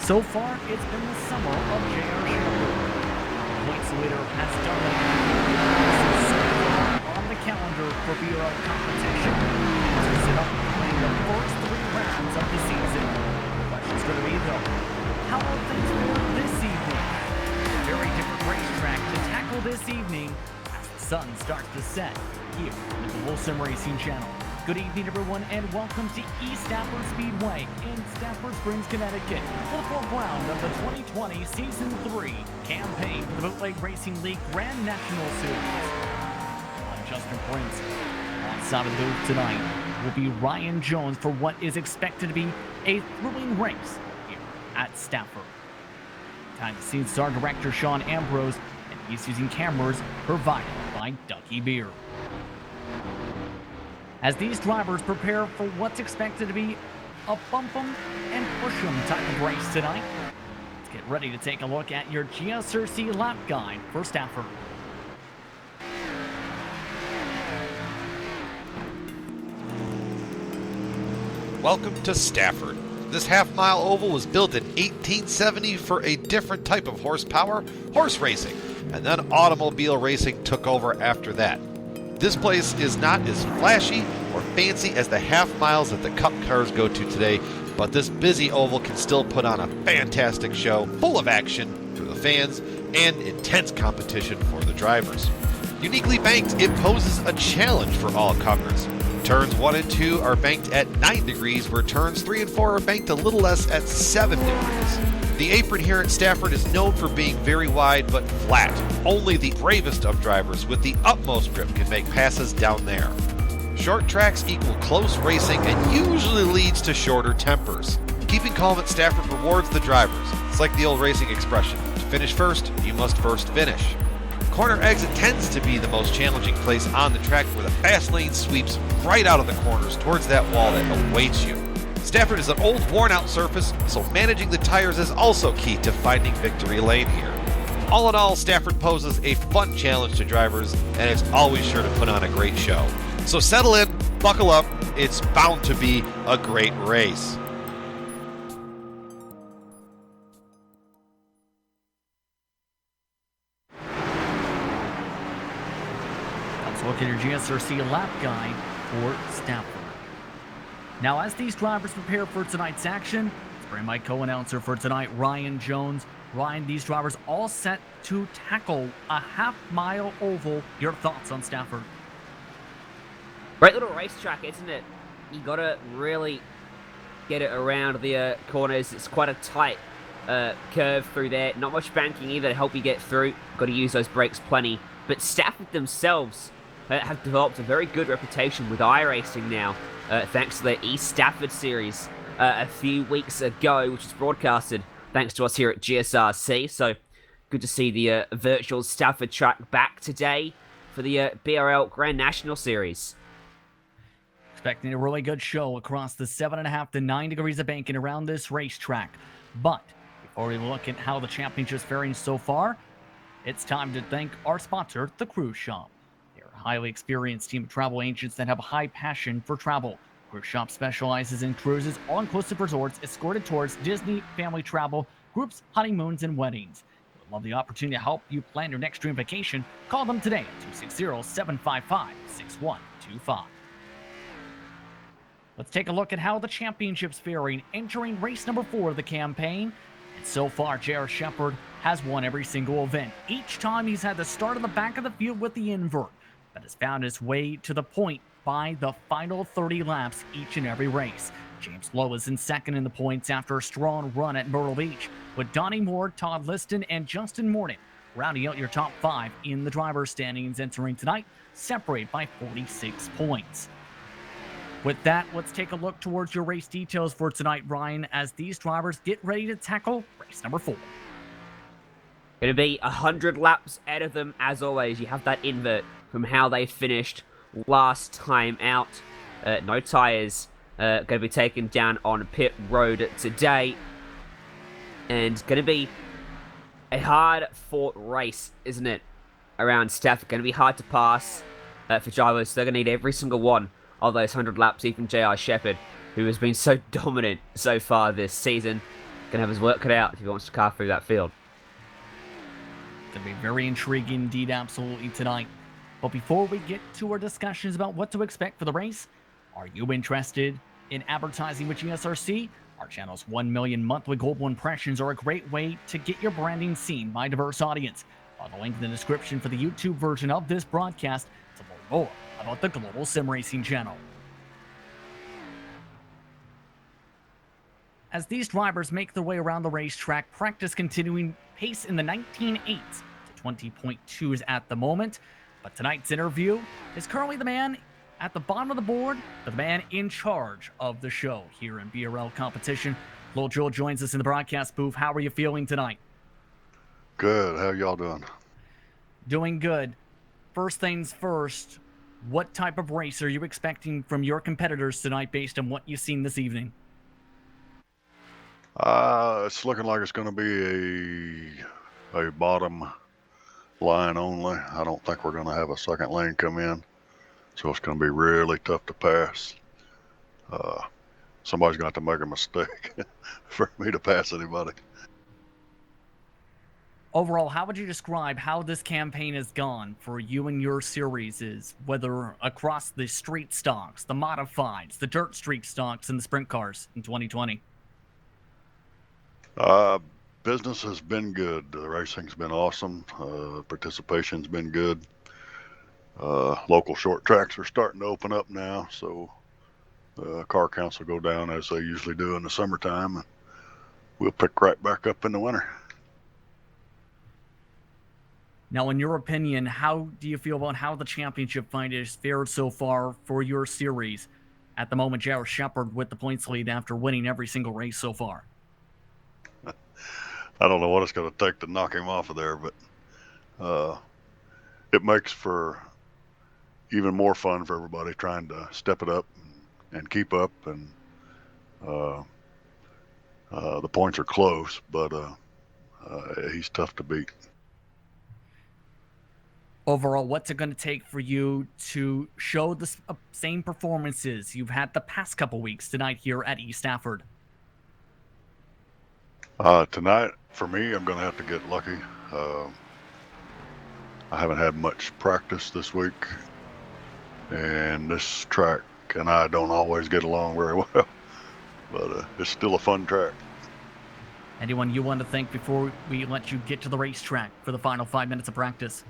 So far, it's been the summer of Gsrc Lap. The points leader has done it. On the calendar for BRL competition, to sit up and play the first 3 rounds of the season. The question's going to be, though, how will things go this evening? A very different racetrack to tackle this evening as the sun starts to set here on the Global SimRacing Channel. Good evening, everyone, and welcome to Stafford Speedway in Stafford Springs, Connecticut, for the 4th round of the 2020 Season 3 campaign for the Bootleg Racing League Grand National Series. I'm Justin Prince. Alongside of the booth tonight will be Ryan Jones for what is expected to be a thrilling race here at Stafford. Behind the scenes, star director Sean Ambrose, and he's using cameras provided by Ducky Beer. As these drivers prepare for what's expected to be a bump 'em and push 'em type of race tonight, let's get ready to take a look at your Gsrc Lap guide for Stafford. Welcome to Stafford. This half-mile oval was built in 1870 for a different type of horsepower, horse racing, and then automobile racing took over after that. This place is not as flashy or fancy as the half miles that the Cup cars go to today, but this busy oval can still put on a fantastic show full of action for the fans and intense competition for the drivers. Uniquely banked, it poses a challenge for all comers. Turns 1 and 2 are banked at 9 degrees, where turns 3 and 4 are banked a little less at 7 degrees. The apron here at Stafford is known for being very wide but flat. Only the bravest of drivers with the utmost grip can make passes down there. Short tracks equal close racing and usually leads to shorter tempers. Keeping calm at Stafford rewards the drivers. It's like the old racing expression, to finish first, you must first finish. Corner exit tends to be the most challenging place on the track, where the fast lane sweeps right out of the corners towards that wall that awaits you. Stafford is an old, worn-out surface, so managing the tires is also key to finding victory lane here. All in all, Stafford poses a fun challenge to drivers, and it's always sure to put on a great show. So settle in, buckle up, it's bound to be a great race. Let's look at your Gsrc Lap guide for Stafford. Now, as these drivers prepare for tonight's action, let's bring my co-announcer for tonight, Ryan Jones. Ryan, these drivers all set to tackle a half-mile oval. Your thoughts on Stafford? Great little racetrack, isn't it? You gotta really get it around the corners. It's quite a tight curve through there. Not much banking either to help you get through. Got to use those brakes plenty. But Stafford themselves have developed a very good reputation with iRacing now, thanks to their East Stafford series a few weeks ago, which was broadcasted thanks to us here at Gsrc. So good to see the virtual Stafford track back today for the BRL Grand National Series. Expecting a really good show across the 7.5 to 9 degrees of banking around this racetrack. But before we look at how the championship's faring so far, it's time to thank our sponsor, The Cruise Shop. They're a highly experienced team of travel agents that have a high passion for travel. Cruise Shop specializes in cruises, all-inclusive resorts, escorted tours, Disney, family travel, groups, honeymoons, and weddings. We would love the opportunity to help you plan your next dream vacation. Call them today at 260-755-6125. Let's take a look at how the championship's faring, entering race number 4 of the campaign. And so far, J.R. Shepard has won every single event. Each time he's had to start at the back of the field with the invert, but has found his way to the point by the final 30 laps each and every race. James Lowe is in second in the points after a strong run at Myrtle Beach, with Donnie Moore, Todd Liston, and Justin Morton rounding out your top 5 in the driver's standings entering tonight, separated by 46 points. With that, let's take a look towards your race details for tonight, Ryan, as these drivers get ready to tackle race number 4. Going to be 100 laps out of them, as always. You have that invert from how they finished last time out. No tyres going to be taken down on pit road today. And going to be a hard-fought race, isn't it, around Stafford? Going to be hard to pass for drivers. They're going to need every single one of those 100 laps, even J.R. Shepard, who has been so dominant so far this season. gonna have his work cut out if he wants to carve through that field. It's going to be very intriguing indeed, absolutely, tonight. But before we get to our discussions about what to expect for the race, are you interested in advertising with GSRC? Our channel's 1 million monthly global impressions are a great way to get your branding seen by a diverse audience. Follow the link in the description for the YouTube version of this broadcast to learn more about the Global SimRacing Channel. As these drivers make their way around the racetrack, practice continuing pace in the 19.8s to 20.2s at the moment. But tonight's interview is currently the man at the bottom of the board, the man in charge of the show here in BRL competition. Lil Joel joins us in the broadcast booth. How are you feeling tonight? Good. How y'all doing? Doing good. First things first, what type of race are you expecting from your competitors tonight based on what you've seen this evening? It's looking like it's going to be a bottom line only. I don't think we're going to have a second lane come in, so it's going to be really tough to pass. Somebody's going to have to make a mistake for me to pass anybody. Overall, how would you describe how this campaign has gone for you and your series, whether across the street stocks, the modifieds, the dirt street stocks, and the sprint cars in 2020? Business has been good. The racing's been awesome. Participation's been good. Local short tracks are starting to open up now, so car counts will go down as they usually do in the summertime, and we'll pick right back up in the winter. Now, in your opinion, how do you feel about how the championship fight has fared so far for your series? At the moment, Gsrc Lap with the points lead after winning every single race so far. I don't know what it's going to take to knock him off of there, but it makes for even more fun for everybody trying to step it up and keep up. And the points are close, but he's tough to beat. Overall, what's it going to take for you to show the same performances you've had the past couple weeks tonight here at Stafford? Tonight, for me, I'm going to have to get lucky. I haven't had much practice this week, and this track and I don't always get along very well, but it's still a fun track. Anyone you want to thank before we let you get to the racetrack for the final 5 minutes of practice?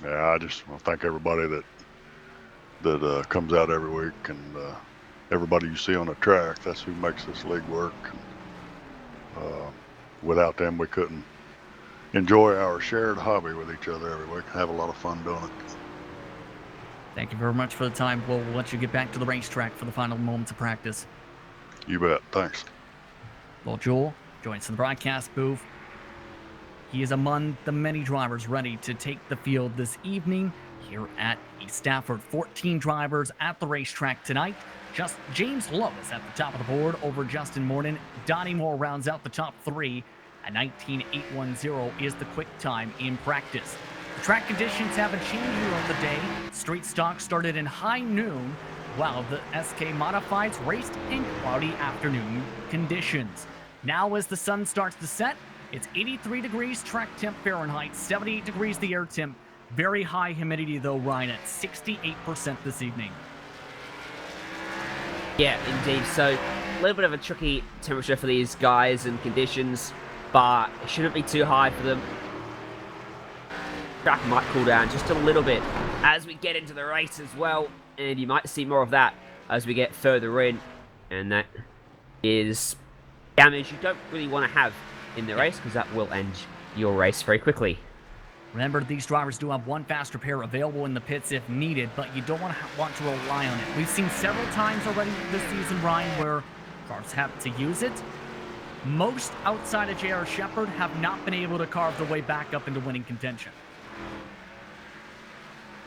Yeah, I just want to thank everybody that comes out every week, and everybody you see on the track. That's who makes this league work. Without them, we couldn't enjoy our shared hobby with each other every week. Have a lot of fun doing it. Thank you very much for the time. We'll let you get back to the racetrack for the final moments of practice. You bet. Thanks. Well, Joel joins us in the broadcast booth. He is among the many drivers ready to take the field this evening here at Stafford. 14 drivers at the racetrack tonight. Just James Lowe is at the top of the board over Justin Morton. Donnie Moore rounds out the top three. A 19.810 is the quick time in practice. The track conditions haven't changed throughout the day. Street stock started in high noon, while the SK Modifieds raced in cloudy afternoon conditions. Now as the sun starts to set, it's 83 degrees track temp Fahrenheit, 78 degrees the air temp. Very high humidity though, Ryan, at 68% this evening. Yeah, indeed. So, a little bit of a tricky temperature for these guys and conditions, but it shouldn't be too high for them. Track might cool down just a little bit as we get into the race as well, and you might see more of that as we get further in, and that is damage you don't really want to have in the race, because that will end your race very quickly. Remember, these drivers do have one faster pair available in the pits if needed, but you don't want to rely on it. We've seen several times already this season, Ryan, where cars have to use it. Most outside of Gsrc Lap have not been able to carve their way back up into winning contention.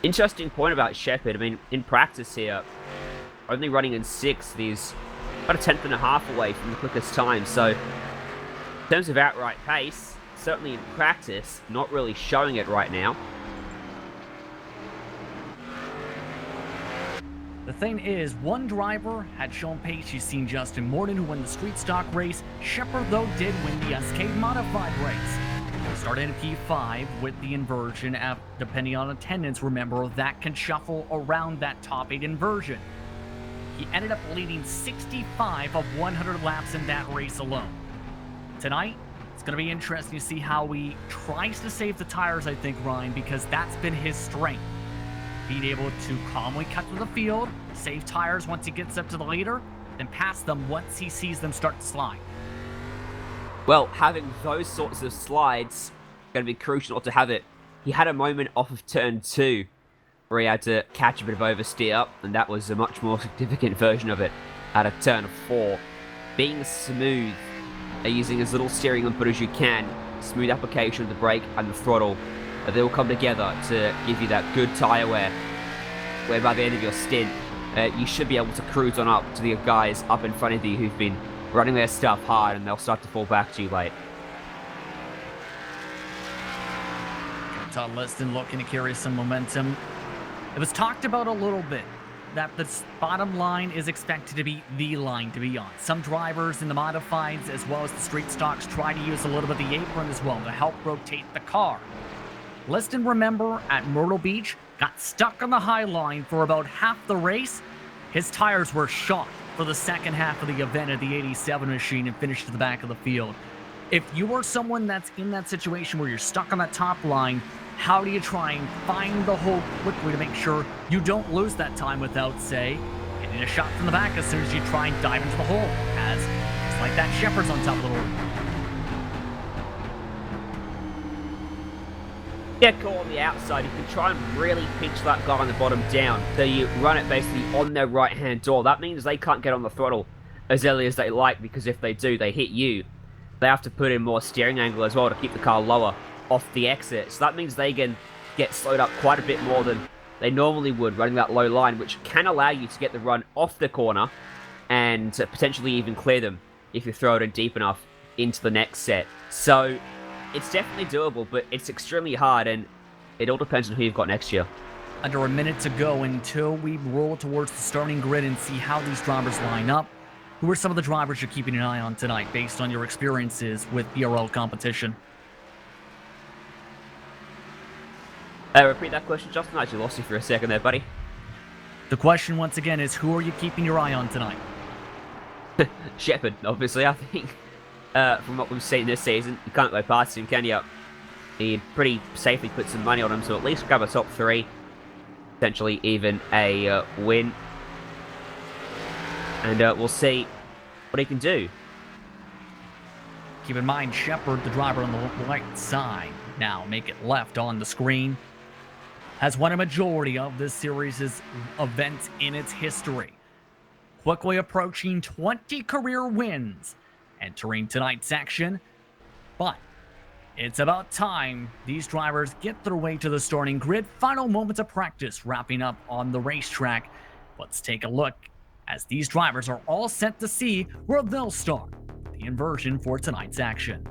Interesting point about Shepherd. I mean, in practice here, only running in 6th, he's about a 10th and a half away from the quickest time. So, in terms of outright pace, certainly in practice, not really showing it right now. The thing is, one driver had shown pace. You've seen Justin Morton, who won the street stock race. Shepherd, though, did win the SK Modified race. Started in P5 with the inversion. Depending on attendance, remember, that can shuffle around that top 8 inversion. He ended up leading 65 of 100 laps in that race alone. Tonight, it's going to be interesting to see how he tries to save the tires, I think, Ryan, because that's been his strength. Being able to calmly cut through the field, save tires once he gets up to the leader, then pass them once he sees them start to slide. Well, having those sorts of slides going to be crucial to have it. He had a moment off of turn 2 where he had to catch a bit of oversteer, and that was a much more significant version of it out of turn 4. Being smooth, using as little steering input as you can, smooth application of the brake and the throttle, they will come together to give you that good tyre wear, where by the end of your stint, you should be able to cruise on up to the guys up in front of you who've been running their stuff hard, and they'll start to fall back to you late. Todd Liston looking to carry some momentum. It was talked about a little bit that the bottom line is expected to be the line to be on. Some drivers in the modifieds as well as the street stocks try to use a little bit of the apron as well to help rotate the car. Liston, remember, at Myrtle Beach, got stuck on the high line for about half the race. His tires were shot for the second half of the event at the 87 machine and finished to the back of the field. If you are someone that's in that situation where you're stuck on that top line, how do you try and find the hole quickly to make sure you don't lose that time without, say, getting a shot from the back as soon as you try and dive into the hole, as just like that Shepherd's on top of the hole. Yeah, cool. On the outside, you can try and really pinch that guy on the bottom down. So you run it basically on their right-hand door. That means they can't get on the throttle as early as they like, because if they do, they hit you. They have to put in more steering angle as well to keep the car lower off the exit. So that means they can get slowed up quite a bit more than they normally would running that low line, which can allow you to get the run off the corner and potentially even clear them if you throw it in deep enough into the next set. So it's definitely doable, but it's extremely hard, and it all depends on who you've got next year. Under a minute to go until we roll towards the starting grid and see how these drivers line up. Who are some of the drivers you're keeping an eye on tonight based on your experiences with BRL competition? Repeat that question, Justin. I actually lost you for a second there, buddy. The question once again is, who are you keeping your eye on tonight? Shepherd, obviously, I think. From what we've seen this season, you can't go past him, can you? He'd pretty safely put some money on him to at least grab a top 3. Potentially even a win. And we'll see what he can do. Keep in mind, Shepherd, the driver on the right side, now make it left on the screen, has won a majority of this series' events in its history. Quickly approaching 20 career wins entering tonight's action. But it's about time these drivers get their way to the starting grid. Final moments of practice wrapping up on the racetrack. Let's take a look as these drivers are all set to see where they'll start the inversion for tonight's action.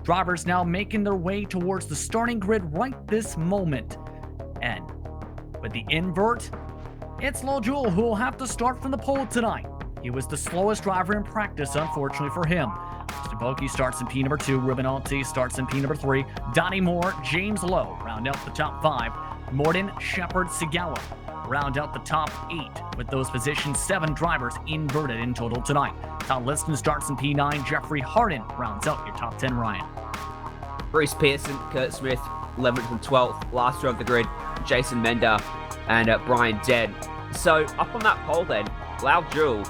Drivers now making their way towards the starting grid right this moment. And with the invert, it's Lil Jewel who will have to start from the pole tonight. He was the slowest driver in practice, unfortunately for him. Stiboki starts in P number 2, Ruben Alti starts in P number 3, Donnie Moore, James Lowe round out the top 5, Morton, Shepherd, Segawa round out the top 8, with those positions 7 drivers inverted in total tonight. Todd Liston starts in P9, Jeffrey Hardin rounds out your top 10, Ryan. Bruce Pearson, Kurt Smith, 11th and 12th, last row of the grid, Jason Mender, and Brian Dead. So up on that pole then, Lil Jewel.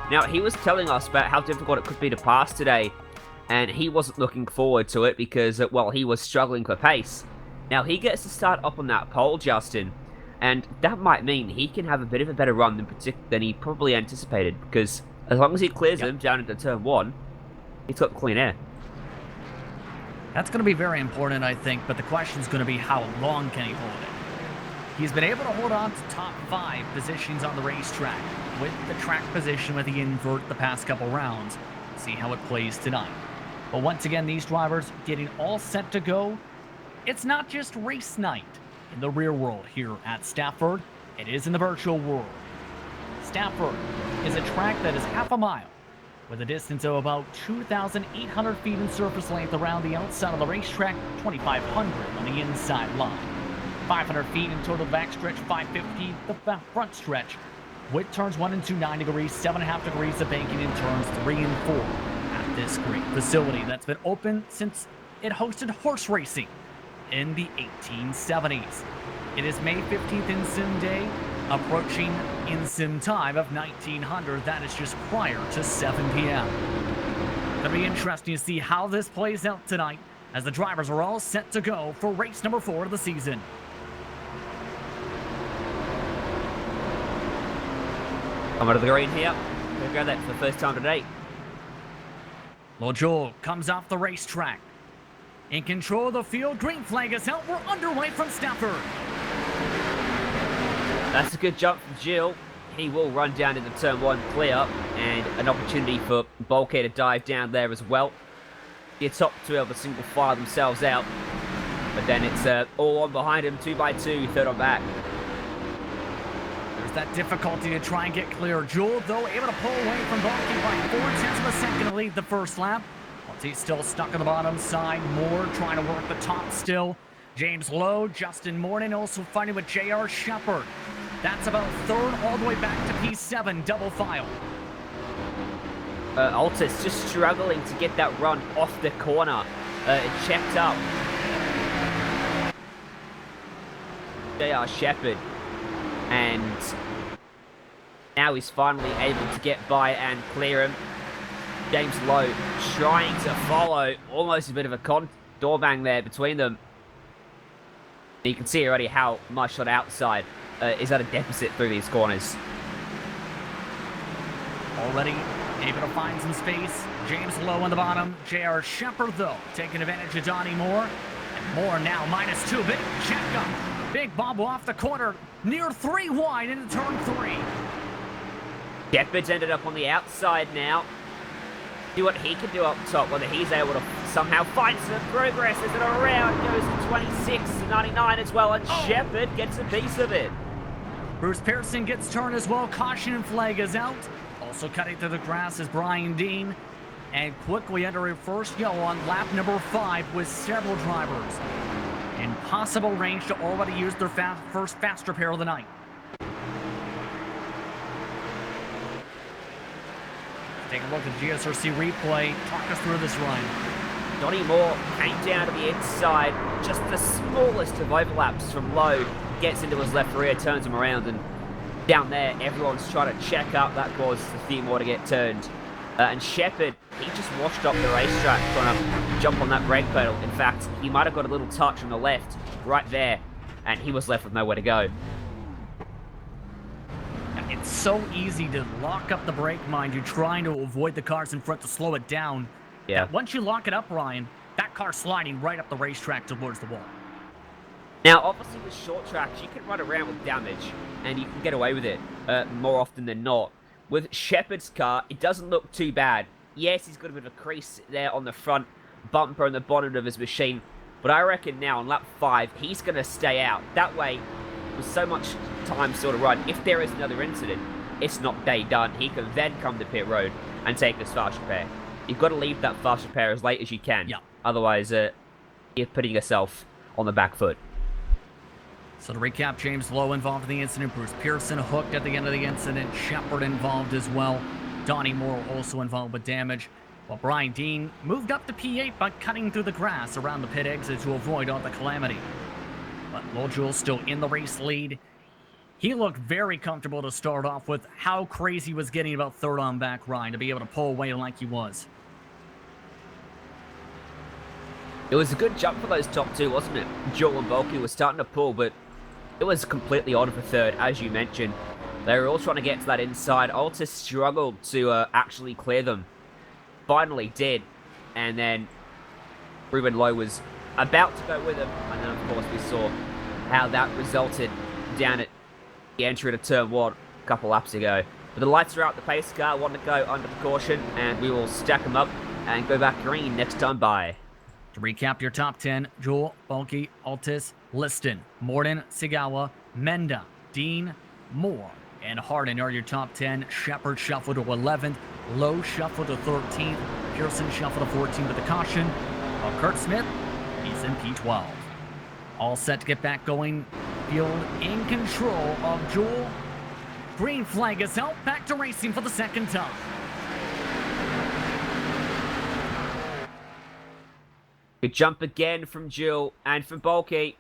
Now, he was telling us about how difficult it could be to pass today, and he wasn't looking forward to it because, well, he was struggling for pace. Now, he gets to start up on that pole, Justin, and that might mean he can have a bit of a better run than he probably anticipated, because as long as he clears him down into turn 1, he's got clean air. That's going to be very important, I think, but the question is going to be how long can he hold it? He's been able to hold on to top 5 positions on the racetrack with the track position with the invert the past couple rounds. See how it plays tonight. But once again, these drivers getting all set to go. It's not just race night. in the real world here at Stafford. It is in the virtual world. Stafford is a track that is half a mile with a distance of about 2,800 feet in surface length around the outside of the racetrack, 2,500 on the inside line. 500 feet in total backstretch, 550 the front stretch, with turns 1 and 2, 9 degrees, 7.5 degrees of banking in turns 3 and 4 at this great facility that's been open since it hosted horse racing in the 1870s. It is May 15th in sim day, approaching in sim time of 1900. That is just prior to 7 p.m. It'll be interesting to see how this plays out tonight as the drivers are all set to go for race number 4 of the season. I'm out of the green here. We'll go that for the first time today. Lord Joel comes off the racetrack. In control of the field, green flag is out. We're underway from Stafford. That's a good jump from Jill. He will run down into turn 1 clear, and an opportunity for Bulkhead to dive down there as well. The top 2 of a single file themselves out, but then it's all on behind him, 2 by 2, third on back. There's that difficulty to try and get clear. Joel, though, able to pull away from Bulkhead by 4/10 of a second to lead the first lap. He's still stuck on the bottom side. Moore trying to work the top still. James Lowe, Justin Morton also fighting with J.R. Shepard. That's about third all the way back to P7, double file. Altis just struggling to get that run off the corner. It checked up. J.R. Shepard. And now he's finally able to get by and clear him. James Lowe trying to follow, almost a bit of a door bang there between them. You can see already how much on the outside is at a deficit through these corners. Already able to find some space. James Lowe on the bottom. J.R. Shepard, though, taking advantage of Donnie Moore. And Moore now -2. Big check up. Big bobble off the corner. Near 3 wide into turn 3. Shepard's ended up on the outside now. See what he can do up top, whether he's able to somehow find some progress as it around goes to 26 to 99 as well, and Shepard gets a piece of it. Bruce Pearson gets turned as well. Caution and flag is out. Also cutting through the grass is Brian Dean. And quickly under a first yellow on lap number 5 with several drivers in possible range to already use their first fast repair of the night. Take a look at the Gsrc replay. Talk us through this run. Donnie Moore came down to the inside, just the smallest of overlaps from Lowe. Gets into his left rear, turns him around, and down there, everyone's trying to check up. That causes the few more to get turned. And Shepard, he just washed up the racetrack trying to jump on that brake pedal. In fact, he might have got a little touch on the left, right there, and he was left with nowhere to go. It's so easy to lock up the brake, mind you, trying to avoid the cars in front to slow it down. Yeah. Once you lock it up, Ryan, that car's sliding right up the racetrack towards the wall. Now, obviously with short tracks, you can run around with damage, and you can get away with it more often than not. With Shepard's car, it doesn't look too bad. Yes, he's got a bit of a crease there on the front bumper and the bonnet of his machine, but I reckon now on lap 5, he's going to stay out. That way, with so much time still to run, if there is another incident, it's not day done. He can then come to pit road and take this fast repair. You've got to leave that fast repair as late as you can. Yeah. Otherwise, you're putting yourself on the back foot. So to recap, James Lowe involved in the incident. Bruce Pearson hooked at the end of the incident. Shepard involved as well. Donnie Moore also involved with damage. While Brian Dean moved up to P8 by cutting through the grass around the pit exit to avoid all the calamity. But Lord Jewel still in the race lead. He looked very comfortable to start off with. How crazy he was getting about third on back, Ryan, to be able to pull away like he was. It was a good jump for those top 2, wasn't it? Joel and Bulky were starting to pull, but it was completely on for third, as you mentioned. They were all trying to get to that inside. Altis struggled to actually clear them. Finally did. And then Ruben Lowe was about to go with him. And then, of course, we saw how that resulted down at the entry to turn 1 a couple laps ago. But the lights are out. The pace car wanted to go under the caution. And we will stack them up and go back green next time by. To recap your top 10, Joel, Bulky, Altis, Liston, Morden, Sigawa, Menda, Dean, Moore, and Hardin are your top 10. Shepard shuffled to 11th. Lowe shuffled to 13th. Pearson shuffled to 14th with a caution. While Kurt Smith, he's in P12. All set to get back going. Field in control of Jewel. Green flag is out. Back to racing for the second time. Good jump again from Jewel and from Bulky.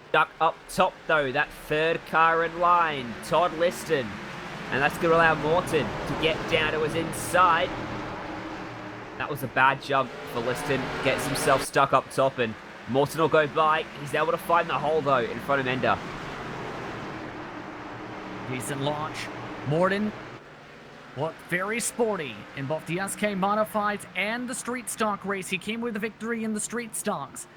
Stuck up top though, that third car in line, Todd Liston. And that's going to allow Morton to get down to his inside. That was a bad jump for Liston. Gets himself stuck up top and Morton will go by. He's able to find the hole though in front of Ender. Decent launch. Morden looked very sporty in both the SK Modifieds and the Street Stock race. He came with the victory in the Street Stocks.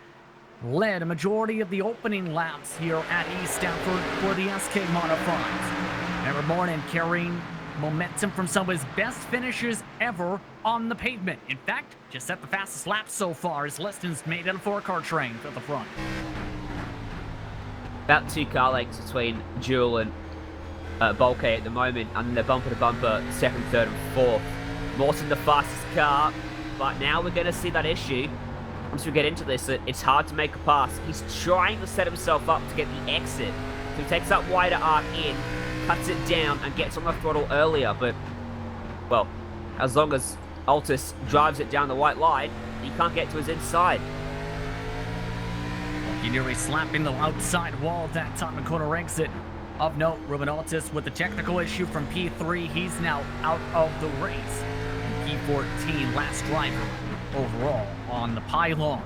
Led a majority of the opening laps here at East Stafford for the SK Modifieds. Remember Morden carrying momentum from some of his best finishes ever on the pavement. In fact, just set the fastest lap so far as Liston's made it a 4-car train at the front. About 2 car lengths between Jewel and Bulky at the moment, and they're bumper to bumper, 2nd, 3rd, and 4th. Morton the fastest car, but now we're going to see that issue. Once we get into this, it's hard to make a pass. He's trying to set himself up to get the exit. So he takes that wider arc in, cuts it down, and gets on the throttle earlier. But, well, as long as Altus drives it down the white line, he can't get to his inside. He nearly slapping the outside wall at that time in corner exit. Of note, Ruben Altus with the technical issue from P3. He's now out of the race. And P14, last driver overall on the pylon.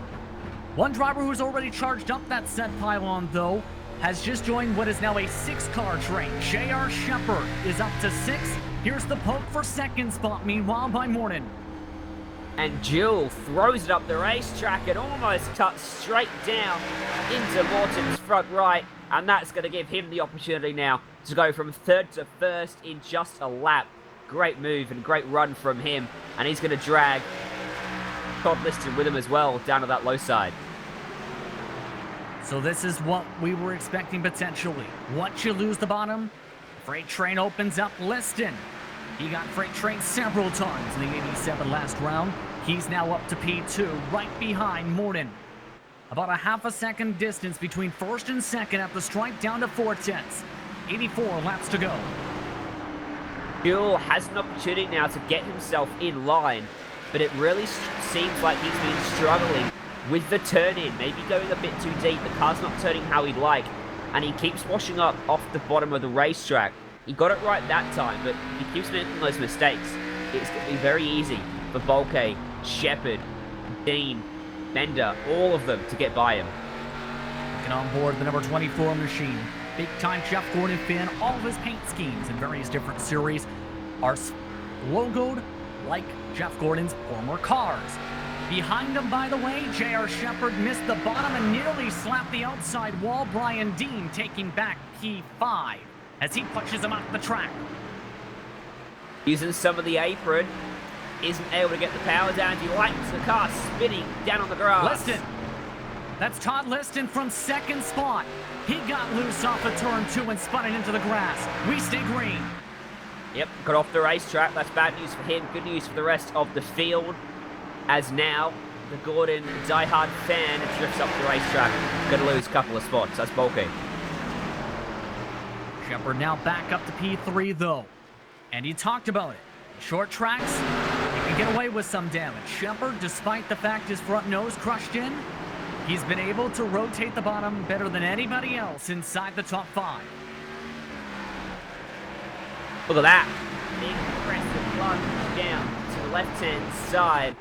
One driver who's already charged up that set pylon, though, has just joined what is now a 6-car train. J.R. Shepard is up to 6. Here's the poke for 2nd spot, meanwhile, by Morden. And Jewel throws it up the racetrack and almost cuts straight down into Morton's front right. And that's going to give him the opportunity now to go from 3rd to 1st in just a lap. Great move and great run from him. And he's going to drag Todd Liston with him as well down to that low side. So this is what we were expecting potentially. Once you lose the bottom, Freight Train opens up Liston. He got Freight Train several times in the 87 last round. He's now up to P2, right behind Morden. About a half a second distance between 1st and 2nd at the stripe, down to 4/10. 84 laps to go. Jewel has an opportunity now to get himself in line, but it really seems like he's been struggling with the turn-in, maybe going a bit too deep. The car's not turning how he'd like, and he keeps washing up off the bottom of the racetrack. He got it right that time, but if he keeps making those mistakes, it's going to be very easy for Bulky, Shepard, Dean, Bender, all of them to get by him. Looking on board the number 24 machine. Big-time Jeff Gordon fan. All of his paint schemes in various different series are logoed like Jeff Gordon's former cars. Behind him, by the way, J.R. Shepard missed the bottom and nearly slapped the outside wall. Brian Dean taking back P5 as he punches him off the track. Using some of the apron, isn't able to get the power down. He likes the car spinning down on the grass. Liston. That's Todd Liston from 2nd spot. He got loose off of turn 2 and spun it into the grass. We stay green. Yep, got off the racetrack. That's bad news for him. Good news for the rest of the field. As now, the Gordon diehard fan drifts up the racetrack. Going to lose a couple of spots. That's Bulky. Shepard now back up to P3, though. And he talked about it. Short tracks, he can get away with some damage. Shepard, despite the fact his front nose crushed in, he's been able to rotate the bottom better than anybody else inside the top 5. Look at that. Big aggressive lunge down to the left-hand side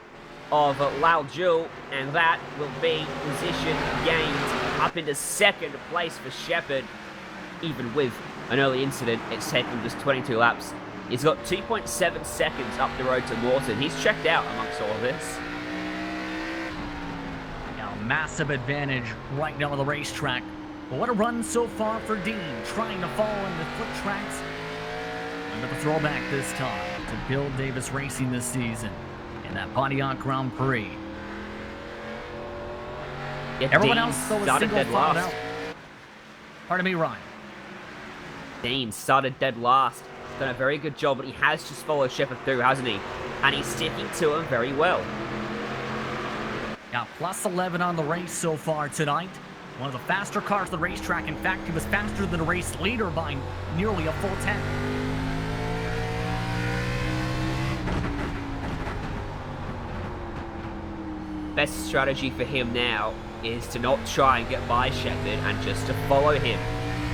of Lal Jewel, and that will be position gained up into 2nd place for Shepard. Even with an early incident, it's taken just 22 laps. He's got 2.7 seconds up the road to Morton. He's checked out amongst all of this. Now, massive advantage right now on the racetrack. But what a run so far for Dean, trying to follow in the foot tracks. Under the throwback this time to Bill Davis Racing this season in that Pontiac Grand Prix. Yeah, Everyone Dean else, though, is started single dead filed last. out. Pardon me, Ryan. Dean started dead last. Done a very good job, but he has just followed Shepherd through, hasn't he? And he's sticking to him very well. Now, plus 11 on the race so far tonight. One of the faster cars on the racetrack. In fact, he was faster than the race leader by nearly a full 10. Best strategy for him now is to not try and get by Shepherd and just to follow him.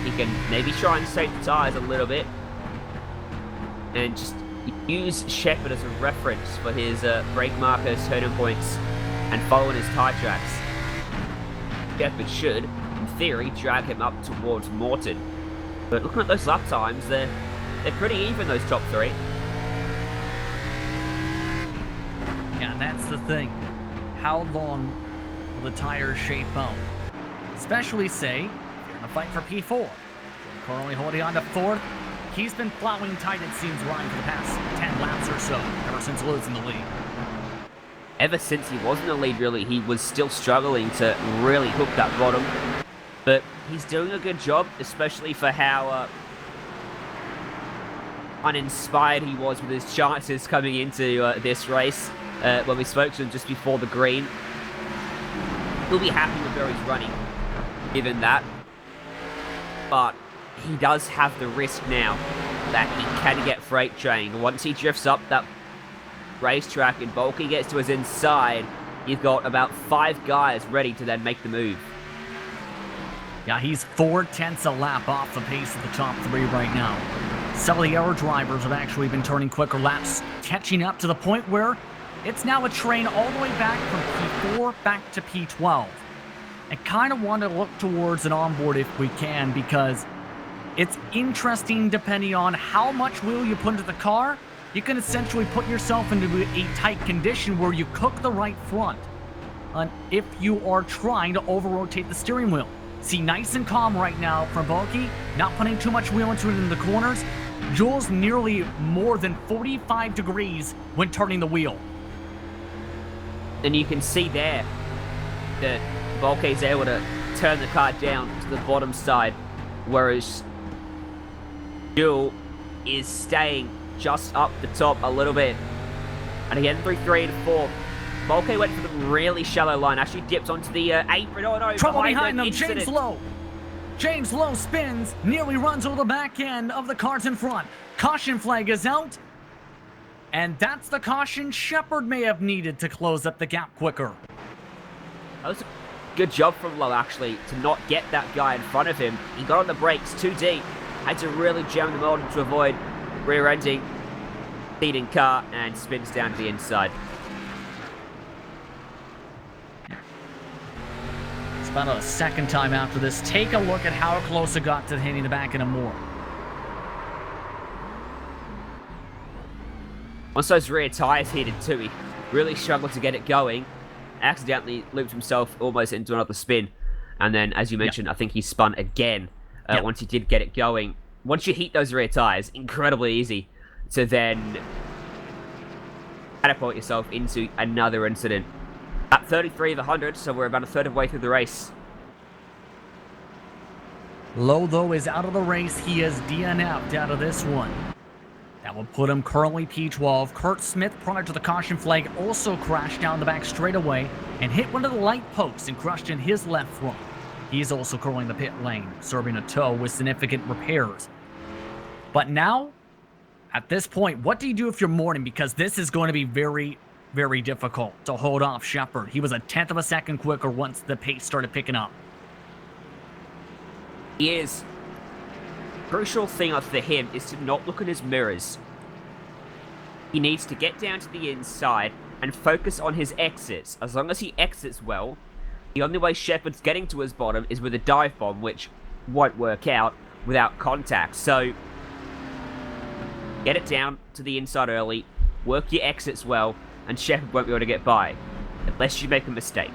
He can maybe try and save the tyres a little bit and just use Shepherd as a reference for his brake markers, turning points, and following his tyre tracks. Shepherd should, in theory, drag him up towards Morton. But looking at those lap times, they're pretty even, those top three. Yeah, that's the thing. How long will the tires shape out? Especially, say, if you're in a fight for P4. Currently holding on to 4th. He's been plowing tight, it seems, Ryan, for the past 10 laps or so, ever since losing the lead. Ever since he was in the lead, really, he was still struggling to really hook that bottom. But he's doing a good job, especially for how uninspired he was with his chances coming into this race. When we spoke to him just before the green. He'll be happy with where he's running, given that. But he does have the risk now that he can get freight trained. Once he drifts up that racetrack and Bulky gets to his inside, you've got about 5 guys ready to then make the move. Yeah, he's 4/10 a lap off the pace of the top 3 right now. Some of the other drivers have actually been turning quicker laps, catching up to the point where it's now a train all the way back from P4 back to P12. I kind of want to look towards an onboard if we can, because it's interesting depending on how much wheel you put into the car. You can essentially put yourself into a tight condition where you cook the right front. And if you are trying to over-rotate the steering wheel. See, nice and calm right now from Bulky, not putting too much wheel into it in the corners. Jules nearly more than 45 degrees when turning the wheel. And you can see there that Bulky's able to turn the car down to the bottom side, whereas Jules is staying just up the top a little bit. And again, through 3 and 4, Bulky went for the really shallow line, actually dipped onto the apron. Oh no, Trouble behind them, incident. James Lowe. James Lowe spins, nearly runs over the back end of the cars in front. Caution flag is out. And that's the caution Shepherd may have needed to close up the gap quicker. That was a good job from Lowe, actually, to not get that guy in front of him. He got on the brakes too deep, had to really jam them on to avoid rear-ending, speeding car, and spins down to the inside. It's about a second time after this. Take a look at how close it got to hitting the back end of Moore. Once those rear tyres heated too, he really struggled to get it going. Accidentally looped himself almost into another spin. And then, as you mentioned, I think he spun again once he did get it going. Once you heat those rear tyres, incredibly easy to then catapult yourself into another incident. At 33 of 100, so we're about a third of the way through the race. Lowe, though, is out of the race. He is DNF'd out of this one. That will put him currently P12. Kurt Smith, prior to the caution flag, also crashed down the back straightaway and hit one of the light posts and crushed in his left front. He's also currently in the pit lane, serving a tow with significant repairs. But now, at this point, what do you do if you're Morton? Because this is going to be very, very difficult to hold off Shepherd. He was a 1/10 of a second quicker once the pace started picking up. He is. Crucial thing for him is to not look at his mirrors. He needs to get down to the inside and focus on his exits. As long as he exits well, the only way Shepherd's getting to his bottom is with a dive bomb, which won't work out without contact. So, get it down to the inside early, work your exits well, and Shepherd won't be able to get by, unless you make a mistake.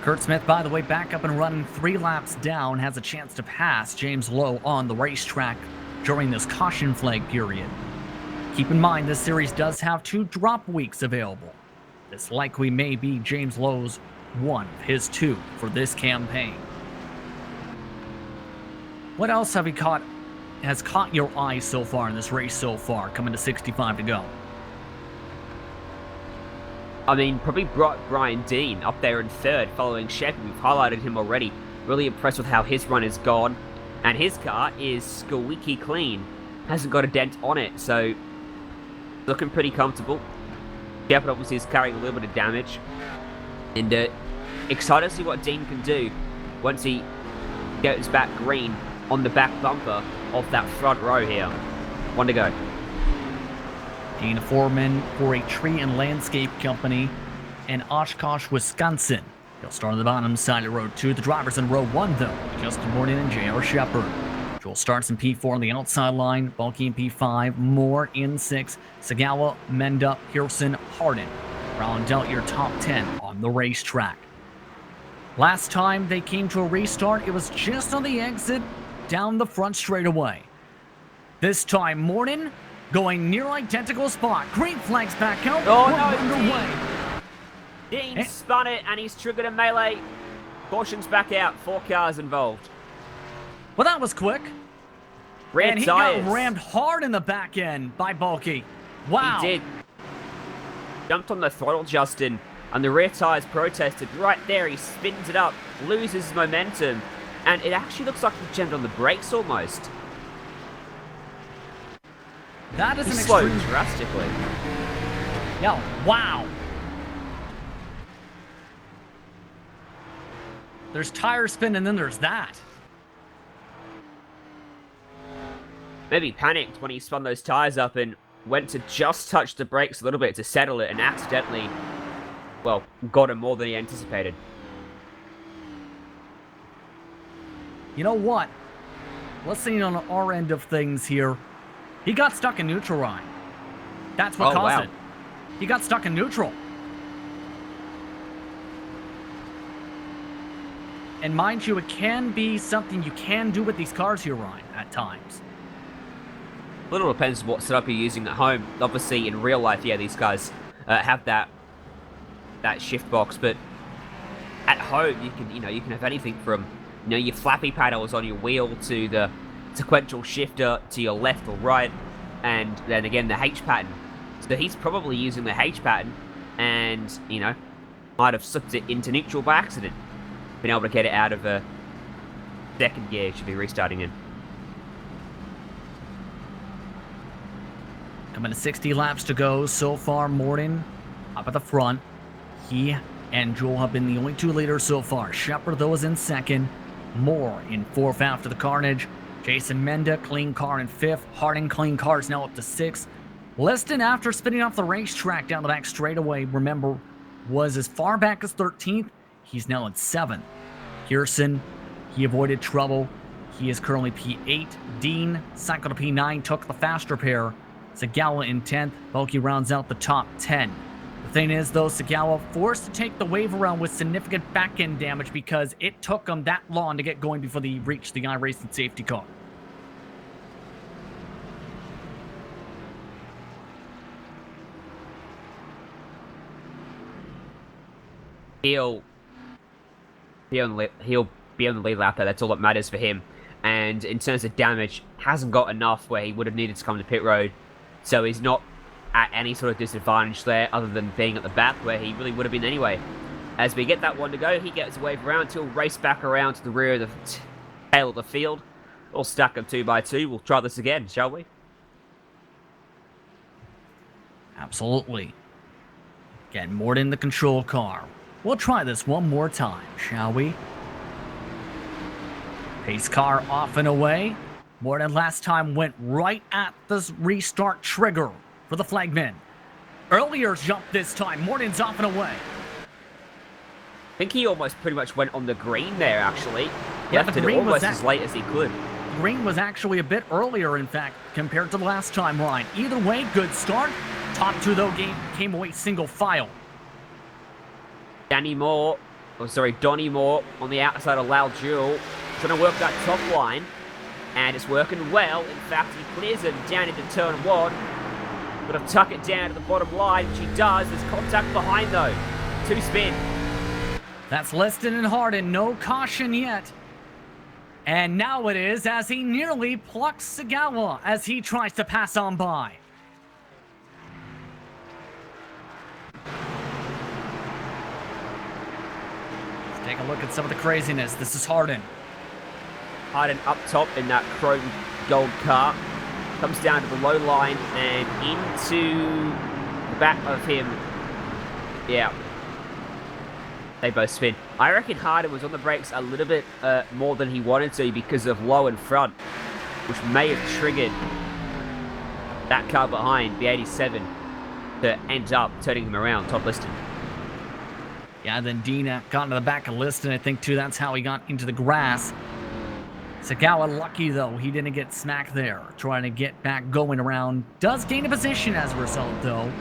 Kurt Smith, by the way, back up and running 3 laps down, has a chance to pass James Lowe on the racetrack during this caution flag period. Keep in mind, this series does have 2 drop weeks available. This likely may be James Lowe's one of his 2 for this campaign. What else has caught your eye so far in this race so far, coming to 65 to go? I mean, probably Brian Dean up there in 3rd, following Shepherd. We've highlighted him already. Really impressed with how his run has gone. And his car is squeaky clean. Hasn't got a dent on it, so looking pretty comfortable. Shepherd obviously is carrying a little bit of damage. And excited to see what Dean can do once he gets back green on the back bumper of that front row here. 1 to go. Dean, a foreman for a tree and landscape company in Oshkosh, Wisconsin. He'll start on the bottom side of row 2. The drivers in row 1, though, Justin Morton and J.R. Shepard. Joel starts in P4 on the outside line. Bulky in P5. Moore in 6. Sagawa, Menda, Pearson, Hardin. Round out your top 10 on the racetrack. Last time they came to a restart, it was just on the exit down the front straightaway. This time, Morton going near identical spot. Green flags back out. Oh, no, underway. Dean spun it, and he's triggered a melee. Caution's back out. 4 cars involved. Well, that was quick. Red and he tires. got rammed hard in the back end by Bulky. Wow. He did. Jumped on the throttle, Justin, and the rear tires protested. Right there, he spins it up, loses momentum, and it actually looks like he jammed on the brakes almost. That is He an slowed extreme... drastically. Yeah, wow. There's tire spin, and then there's that. Maybe panicked when he spun those tires up and went to just touch the brakes a little bit to settle it and accidentally, well, got him more than he anticipated. You know what? Let's see on our end of things here. He got stuck in neutral, Ryan. That's what caused it. He got stuck in neutral. And mind you, it can be something you can do with these cars here, Ryan, at times. A little depends what setup you're using at home. Obviously, in real life, yeah, these guys have that shift box, but at home, you can have anything from your flappy paddles on your wheel to the sequential shifter to your left or right, and then again the H pattern. So he's probably using the H pattern, and might have slipped it into neutral by accident. Been able to get it out of a second gear. Should be restarting in. Coming to 60 laps to go so far. Morton up at the front. He and Joel have been the only 2 leaders so far. Shepard, though, is in 2nd. Moore in 4th after the carnage. Jason Menda, clean car in 5th. Hardin, clean car, is now up to 6th. Liston, after spinning off the racetrack down the back straightaway, remember, was as far back as 13th. He's now in 7th. Pearson, he avoided trouble. He is currently P8. Dean, cycled to P9, took the faster pair. Sagawa in 10th. Bulky rounds out the top 10. The thing is, though, Sagawa forced to take the wave around with significant back-end damage because it took him that long to get going before they reached the iRacing safety car. He'll be on the lead lap there. That's all that matters for him. And in terms of damage, hasn't got enough where he would have needed to come to pit road. So he's not at any sort of disadvantage there other than being at the back where he really would have been anyway. As we get that one to go, he gets a wave around. He'll race back around to the rear of the tail of the field. All stack them 2 by 2. We'll try this again, shall we? Absolutely. Get Morton in the control car. We'll try this one more time, shall we? Pace car off and away. Morton last time went right at the restart trigger for the flagman. Earlier jump this time. Morton's off and away. I think he almost pretty much went on the green there, actually. Yeah, Left the it green almost was as late as he could. Green was actually a bit earlier, in fact, compared to the last time, Ryan. Either way, good start. Top 2, though, came away single file. Donnie Moore on the outside of Lal Jewel. Trying to work that top line. And it's working well. In fact, he clears him down into turn 1. Got to tuck it down to the bottom line, which he does. There's contact behind, though. 2 spin. That's Liston and Hardin. No caution yet. And now it is, as he nearly plucks Sagawa as he tries to pass on by. Let's take a look at some of the craziness. This is Hardin. Hardin up top in that chrome gold car. Comes down to the low line and into the back of him. Yeah. They both spin. I reckon Hardin was on the brakes a little bit more than he wanted to because of low in front, which may have triggered that car behind, the 87, to end up turning him around, top Liston. Yeah, then Dean got into the back of Liston. I think, too, that's how he got into the grass. Sagawa lucky, though. He didn't get smacked there. Trying to get back going around. Does gain a position as a result, though.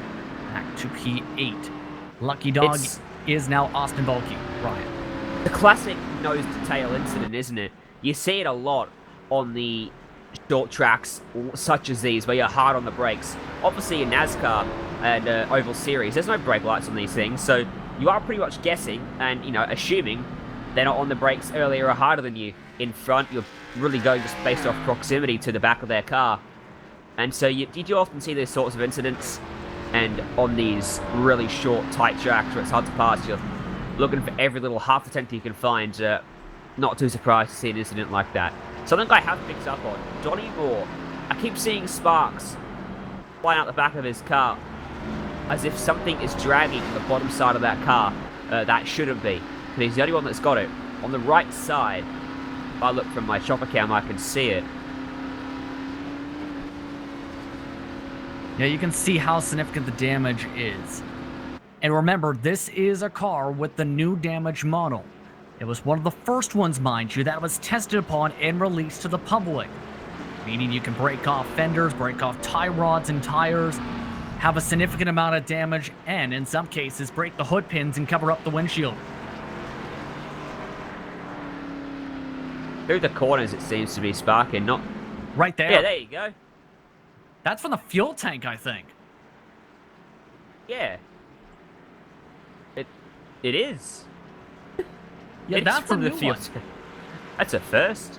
Back to P8. Lucky dog is now Austin Bulkey. Ryan. The classic nose-to-tail incident, isn't it? You see it a lot on the short tracks such as these, where you're hard on the brakes. Obviously, in NASCAR and Oval Series, there's no brake lights on these things, so you are pretty much guessing and, you know, assuming they're not on the brakes earlier or harder than you. In front, you're really going just based off proximity to the back of their car. And so you do often see these sorts of incidents, and on these really short, tight tracks where it's hard to pass, you're looking for every little half a tenth you can find. Not too surprised to see an incident like that. Something I have picked up on, Donnie Moore. I keep seeing sparks flying out the back of his car, as if something is dragging the bottom side of that car. That shouldn't be. But he's the only one that's got it. On the right side, if I look from my chopper cam, I can see it. Yeah, you can see how significant the damage is. And remember, this is a car with the new damage model. It was one of the first ones, mind you, that was tested upon and released to the public. Meaning you can break off fenders, break off tie rods and tires, have a significant amount of damage, and in some cases, break the hood pins and cover up the windshield. Through the corners, it seems to be sparking, not... Right there. Yeah, there you go. That's from the fuel tank, I think. Yeah. It is. Yeah, it's that's from a the new fuel one. tank. That's a first.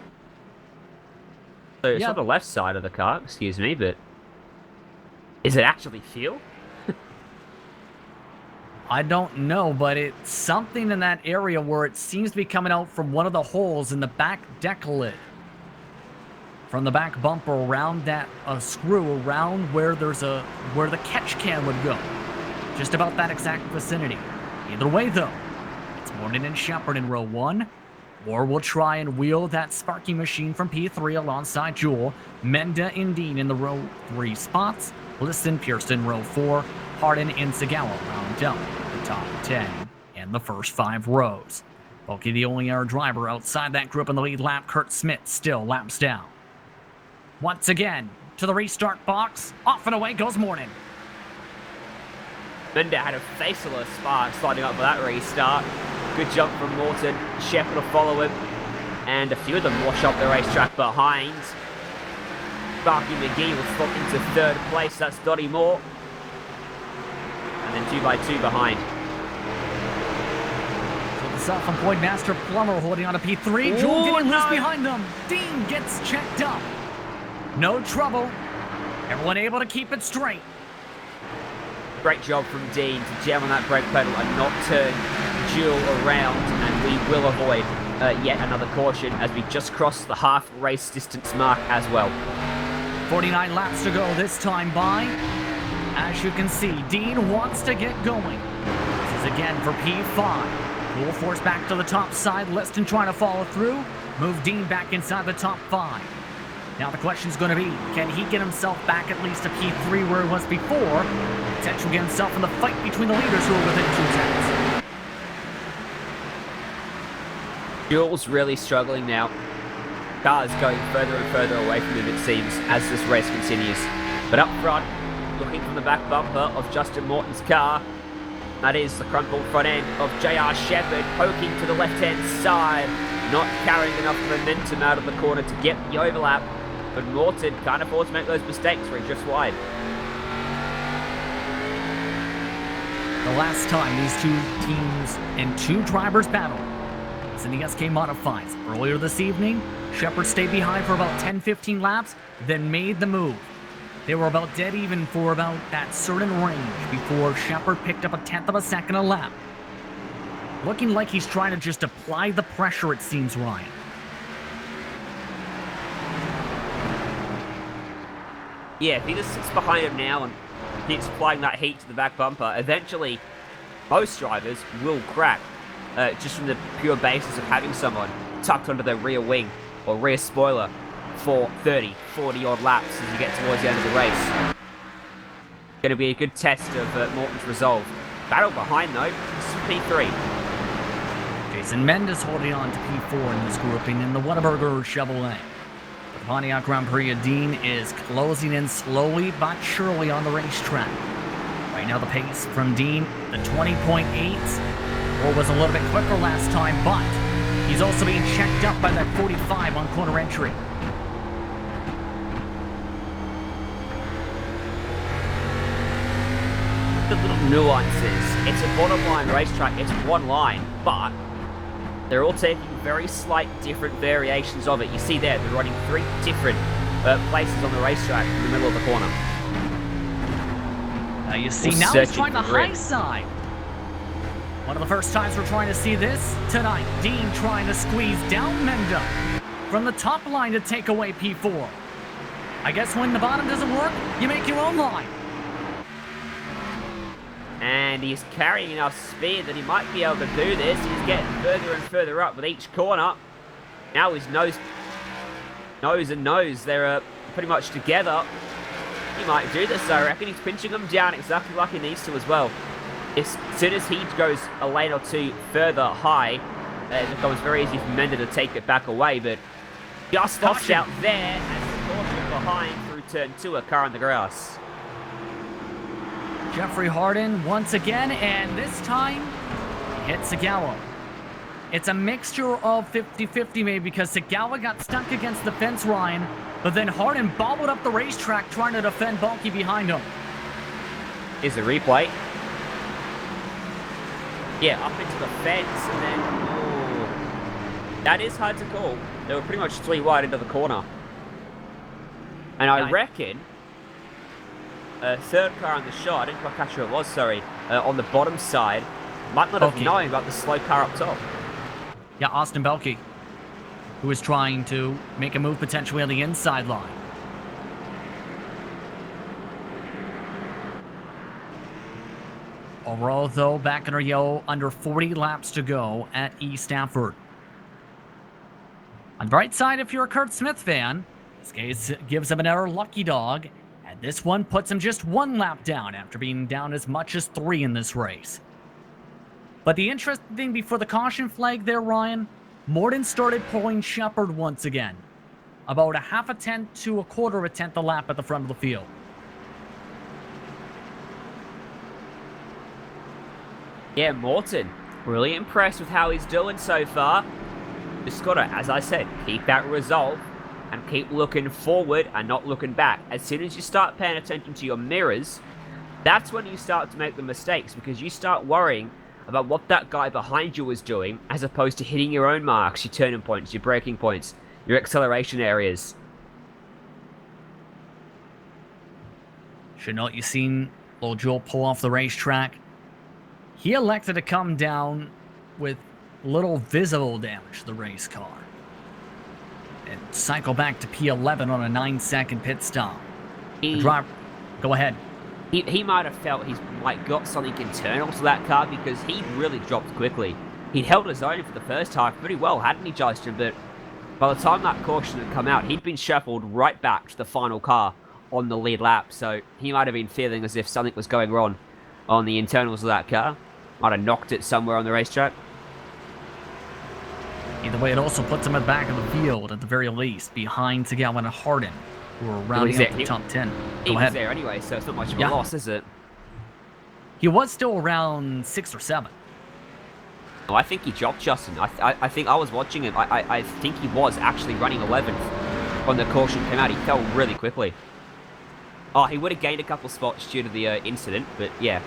So it's Yeah. on the left side of the car, excuse me, but... Is it actually fuel? I don't know, but it's something in that area where it seems to be coming out from one of the holes in the back deck lid. From the back bumper around that screw around where where the catch can would go. Just about that exact vicinity. Either way, though, it's Morton and Shepard in row 1. Or we'll try and wheel that Sparky machine from P3 alongside Jewel. Menda and Dean in the row 3 spots. Liston, Pearson, row 4. Hardin and Sagawa round out the top 10 in the first 5 rows. Bulkey, the only air driver outside that group in the lead lap. Kurt Smith still laps down. Once again, to the restart box. Off and away goes Morton. Bender had a faceless spark sliding up for that restart. Good jump from Morton. Shepard will follow him. And a few of them wash up the racetrack behind. Sparky McGee will slot into 3rd place. That's Dottie Moore. And then 2 by 2 behind. So the self-employed master plumber holding on to P3. Jewel getting loose behind them. Dean gets checked up. No trouble. Everyone able to keep it straight. Great job from Dean to jam on that brake pedal and not turn Jewel around. And we will avoid yet another caution as we just crossed the half race distance mark as well. 49 laps to go this time by. As you can see, Dean wants to get going. This is again for P5. Full force back to the top side. Liston trying to follow through. Move Dean back inside the top 5. Now the question's going to be, can he get himself back at least to P3 where he was before? Potentially get himself in the fight between the leaders who are within 2 tenths. Jewel's really struggling now. Car's going further and further away from him, it seems, as this race continues. But up front, looking from the back bumper of Justin Morton's car, that is the crumpled front end of J.R. Shepard, poking to the left-hand side, not carrying enough momentum out of the corner to get the overlap. But Morton can't afford to make those mistakes where he drifts wide. the last time these two teams and two drivers battled was in the SK Modifieds. Earlier this evening, Shepherd stayed behind for about 10-15 laps, then made the move. They were about dead even for about that certain range before Shepherd picked up a tenth of a second a lap. Looking like he's trying to just apply the pressure, it seems, Ryan. Yeah, if he just sits behind him now and keeps applying that heat to the back bumper, eventually most drivers will crack, just from the pure basis of having someone tucked onto their rear wing or rear spoiler for 30, 40 odd laps as you get towards the end of the race. Going to be a good test of Morton's resolve. Battle behind though, this is P3. Jason Mendes holding on to P4 in this grouping in the Whataburger Chevrolet. The Pontiac Grand Prix Dean is closing in slowly but surely on the racetrack. Right now the pace from Dean, the 20.8, or was a little bit quicker last time, but he's also being checked up by that 45 on corner entry. The little nuances. It's a bottom line racetrack, it's one line, but they're all taking very slight different variations of it. You see there, they're running 3 different places on the racetrack in the middle of the corner. Now you see, now he's trying the high side. One of the first times we're trying to see this tonight. Dean trying to squeeze down Menda from the top line to take away P4. I guess when the bottom doesn't work, you make your own line. And he's carrying enough speed that he might be able to do this. He's getting further and further up with each corner. Now his nose and nose, they're pretty much together. He might do this, I reckon. He's pinching them down exactly like he needs to as well. As soon as he goes a lane or two further high, it becomes very easy for Mender to take it back away, but just lost out there as the caution behind through turn 2, a car on the grass. Jeffrey Hardin once again, and this time hits Sagawa. It's a mixture of 50-50 maybe, because Sagawa got stuck against the fence, Ryan, but then Hardin bobbled up the racetrack trying to defend Bulky behind him. Is the replay? Yeah, up into the fence, and then... Ooh, that is hard to call. They were pretty much 3 wide into the corner. And I reckon... third car on the shot, I didn't quite catch who it was, sorry, on the bottom side, might not have known about the slow car up top. Yeah, Austin Belke, who is trying to make a move potentially on the inside line. Overall, though, back in our yellow, under 40 laps to go at East Stafford. On the bright side, if you're a Kurt Smith fan, this case gives him another lucky dog. And this one puts him just 1 lap down after being down as much as 3 in this race. But the interesting thing before the caution flag there, Ryan, Morton started pulling Shepherd once again. About a half a tenth to a quarter of a tenth a lap at the front of the field. Yeah, Morton, really impressed with how he's doing so far. Just gotta, as I said, keep that resolve. And keep looking forward and not looking back. As soon as you start paying attention to your mirrors, that's when you start to make the mistakes, because you start worrying about what that guy behind you is doing, as opposed to hitting your own marks, your turning points, your braking points, your acceleration areas. Should note you've seen old Joel pull off the racetrack. He elected to come down with little visible damage to the race car. And cycle back to P11 on a 9-second pit stop. Go ahead. He might have felt he's got something internal to that car, because he really dropped quickly. He'd held his own for the first half pretty well, hadn't he, Justin? But by the time that caution had come out, he'd been shuffled right back to the final car on the lead lap. So he might have been feeling as if something was going wrong on the internals of that car. Might have knocked it somewhere on the racetrack. Either way, it also puts him at the back of the field, at the very least, behind Sagawa and Hardin, who are rounding up the top 10. He was there anyway, so it's not much of a loss, is it? He was still around 6 or 7. Oh, I think he dropped, Justin. I think I was watching him. I think he was actually running 11th when the caution came out. He fell really quickly. Oh, he would have gained a couple spots due to the incident, but yeah.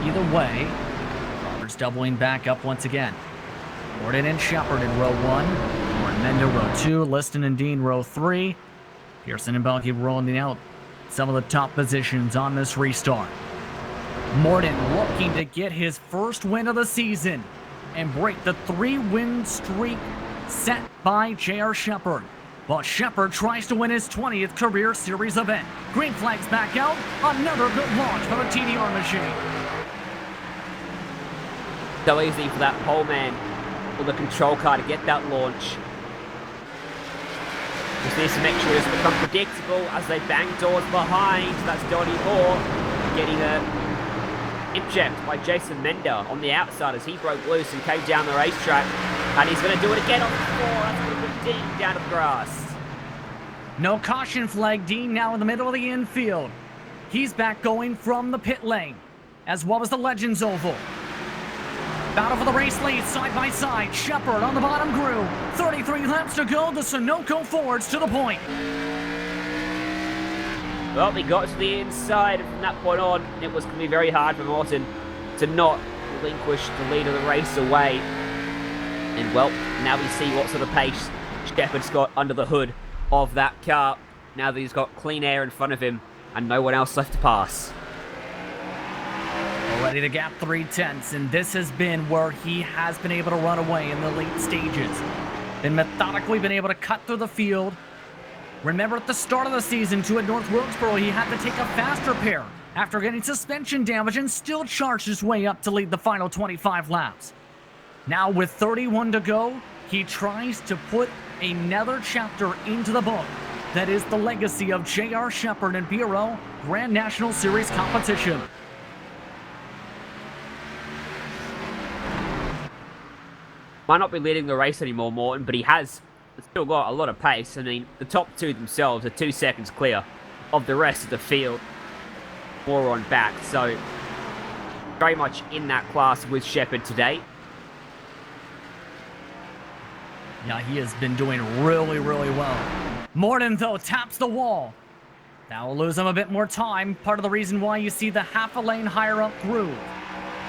either way. Roberts doubling back up once again. Gordon and Shepard in row 1. Warren Mendo row 2. Liston and Dean row 3. Pearson and Bell keep rolling out some of the top positions on this restart. Morton looking to get his first win of the season and break the 3-win streak set by J.R. Shepard. But Shepard tries to win his 20th career series event. Green flags back out. Another good launch for the TDR machine. So easy for that pole man with the control car to get that launch. Just needs to make sure it doesn't become predictable as they bang doors behind. That's Donnie Moore getting inject by Jason Mender on the outside as he broke loose and came down the racetrack. And he's going to do it again on the floor. That's going to put Dean down to the grass. No caution flag. Dean now in the middle of the infield. He's back going from the pit lane, as well as the Legends Oval. Battle for the race lead, side by side. Shepard on the bottom groove. 33 laps to go. The Sunoco Fords to the point. Well, he got to the inside, and from that point on, it was going to be very hard for Morton to not relinquish the lead of the race away. And, well, now we see what sort of pace Shepard's got under the hood of that car, now that he's got clean air in front of him and no one else left to pass. Already the gap 3/10, and this has been where he has been able to run away in the late stages. Been methodically been able to cut through the field. Remember at the start of the season, too, at North Wilkesboro, he had to take a faster pair after getting suspension damage and still charged his way up to lead the final 25 laps. Now with 31 to go, he tries to put another chapter into the book. That is the legacy of J.R. Shepard and BRL Grand National Series competition. Might not be leading the race anymore, Morton, but he has still got a lot of pace. I mean, the top two themselves are 2 seconds clear of the rest of the field. More on back, so very much in that class with Shepard today. Yeah, he has been doing really, really well. Morton, though, taps the wall. That will lose him a bit more time. Part of the reason why you see the half a lane higher up groove.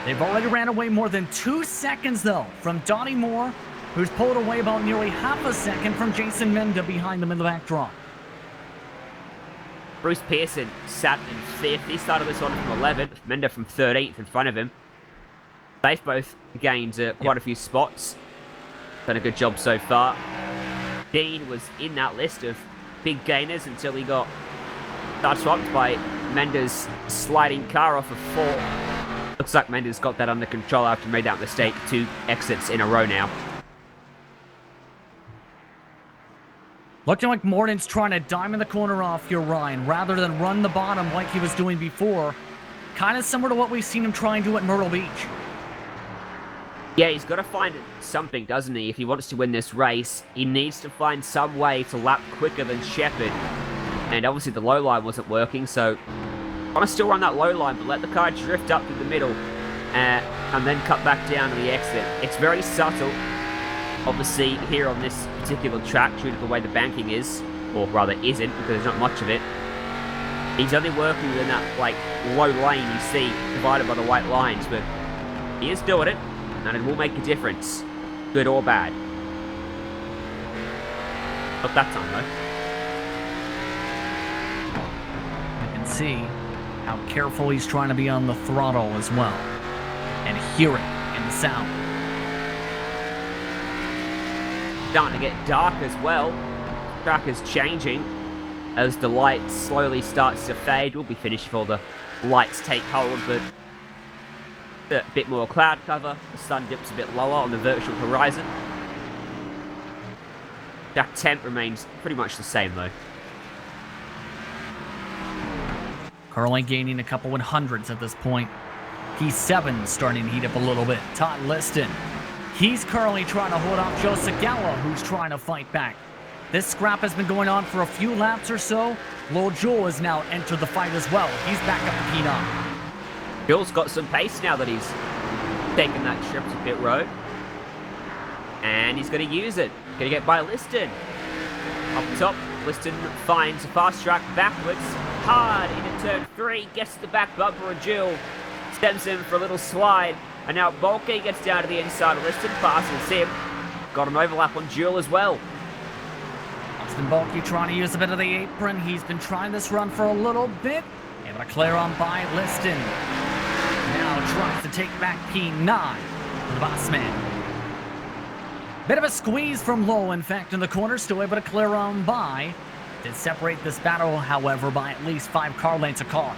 They've already ran away more than 2 seconds, though, from Donnie Moore, who's pulled away about nearly half a second from Jason Menda behind them in the back draw. Bruce Pearson sat in 5th. He started this one from 11th. Menda from 13th in front of him. They've both gained quite a few spots. Done a good job so far. Dean was in that list of big gainers until he got swapped by Mendes sliding car off of 4. Looks like Mendes got that under control after he made that mistake. 2 exits in a row now. Looking like Morton's trying to diamond the corner off here, Ryan, rather than run the bottom like he was doing before. Kind of similar to what we've seen him try and do at Myrtle Beach. Yeah, he's got to find something, doesn't he? If he wants to win this race, he needs to find some way to lap quicker than Shepard. And obviously the low line wasn't working, so I want to still run that low line, but let the car drift up through the middle and then cut back down to the exit. It's very subtle, obviously, here on this particular track, due to the way the banking is, or rather isn't, because there's not much of it. He's only working within that, like, low lane you see, divided by the white lines, but he is doing it. And it will make a difference, good or bad. Not that time, though. You can see how careful he's trying to be on the throttle as well. And hear it in the sound. Starting to get dark as well. Track is changing as the light slowly starts to fade. We'll be finished before the lights take hold, but a bit more cloud cover. The sun dips a bit lower on the virtual horizon. Track temp remains pretty much the same, though. Currently gaining a couple 100s at this point. P7 starting to heat up a little bit. Todd Liston. He's currently trying to hold off Joe Sagawa, who's trying to fight back. This scrap has been going on for a few laps or so. Lil Joel has now entered the fight as well. He's back up to P9. Bill's got some pace now that he's taken that trip to pit road. And he's going to use it. Going to get by Liston. Up top, Liston finds a fast track backwards. Hard into turn 3. Gets the back bumper of Jill. stems in for a little slide, and now Bulky gets down to the inside. Liston passes him. Got an overlap on Jewel as well. Austin Bulky trying to use a bit of the apron. He's been trying this run for a little bit. Able to clear on by Liston. Now tries to take back P9 for the boss man. Bit of a squeeze from Low, in fact, in the corner. Still able to clear on by. Did separate this battle, however, by at least 5 car lengths a car.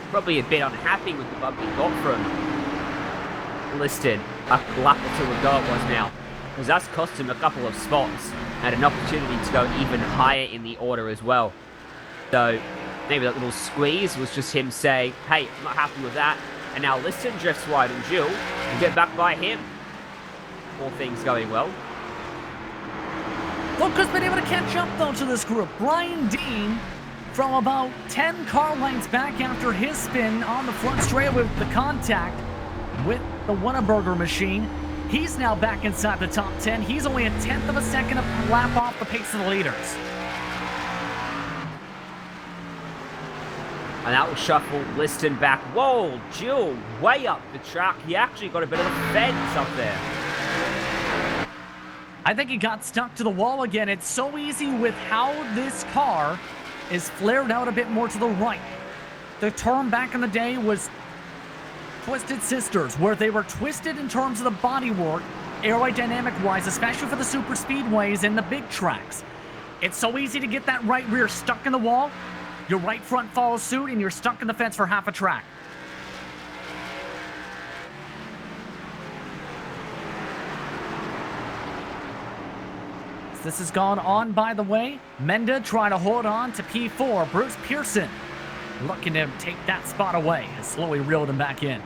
Probably a bit unhappy with the bump he got from Liston. A lap or two ago it was now. Because that's cost him a couple of spots. And an opportunity to go even higher in the order as well. So maybe that little squeeze was just him saying, hey, I'm not happy with that. And now Liston drifts wide on Jewel and get back by him. All things going well. Luca's been able to catch up, though, to this group. Brian Dean, from about 10 car lengths back after his spin on the front straight with the contact with the Whataburger machine. He's now back inside the top 10. He's only a 1/10 of a second a lap off the pace of the leaders. And that will shuffle Liston back. Whoa, Jewel, way up the track. He actually got a bit of a fence up there. I think he got stuck to the wall again. It's so easy with how this car is flared out a bit more to the right. The term back in the day was Twisted Sisters, where they were twisted in terms of the bodywork, aerodynamic-wise, especially for the super speedways and the big tracks. It's so easy to get that right rear stuck in the wall. Your right front follows suit, and you're stuck in the fence for half a track. This has gone on, by the way. Menda trying to hold on to P4. Bruce Pearson looking to take that spot away and slowly reeled him back in.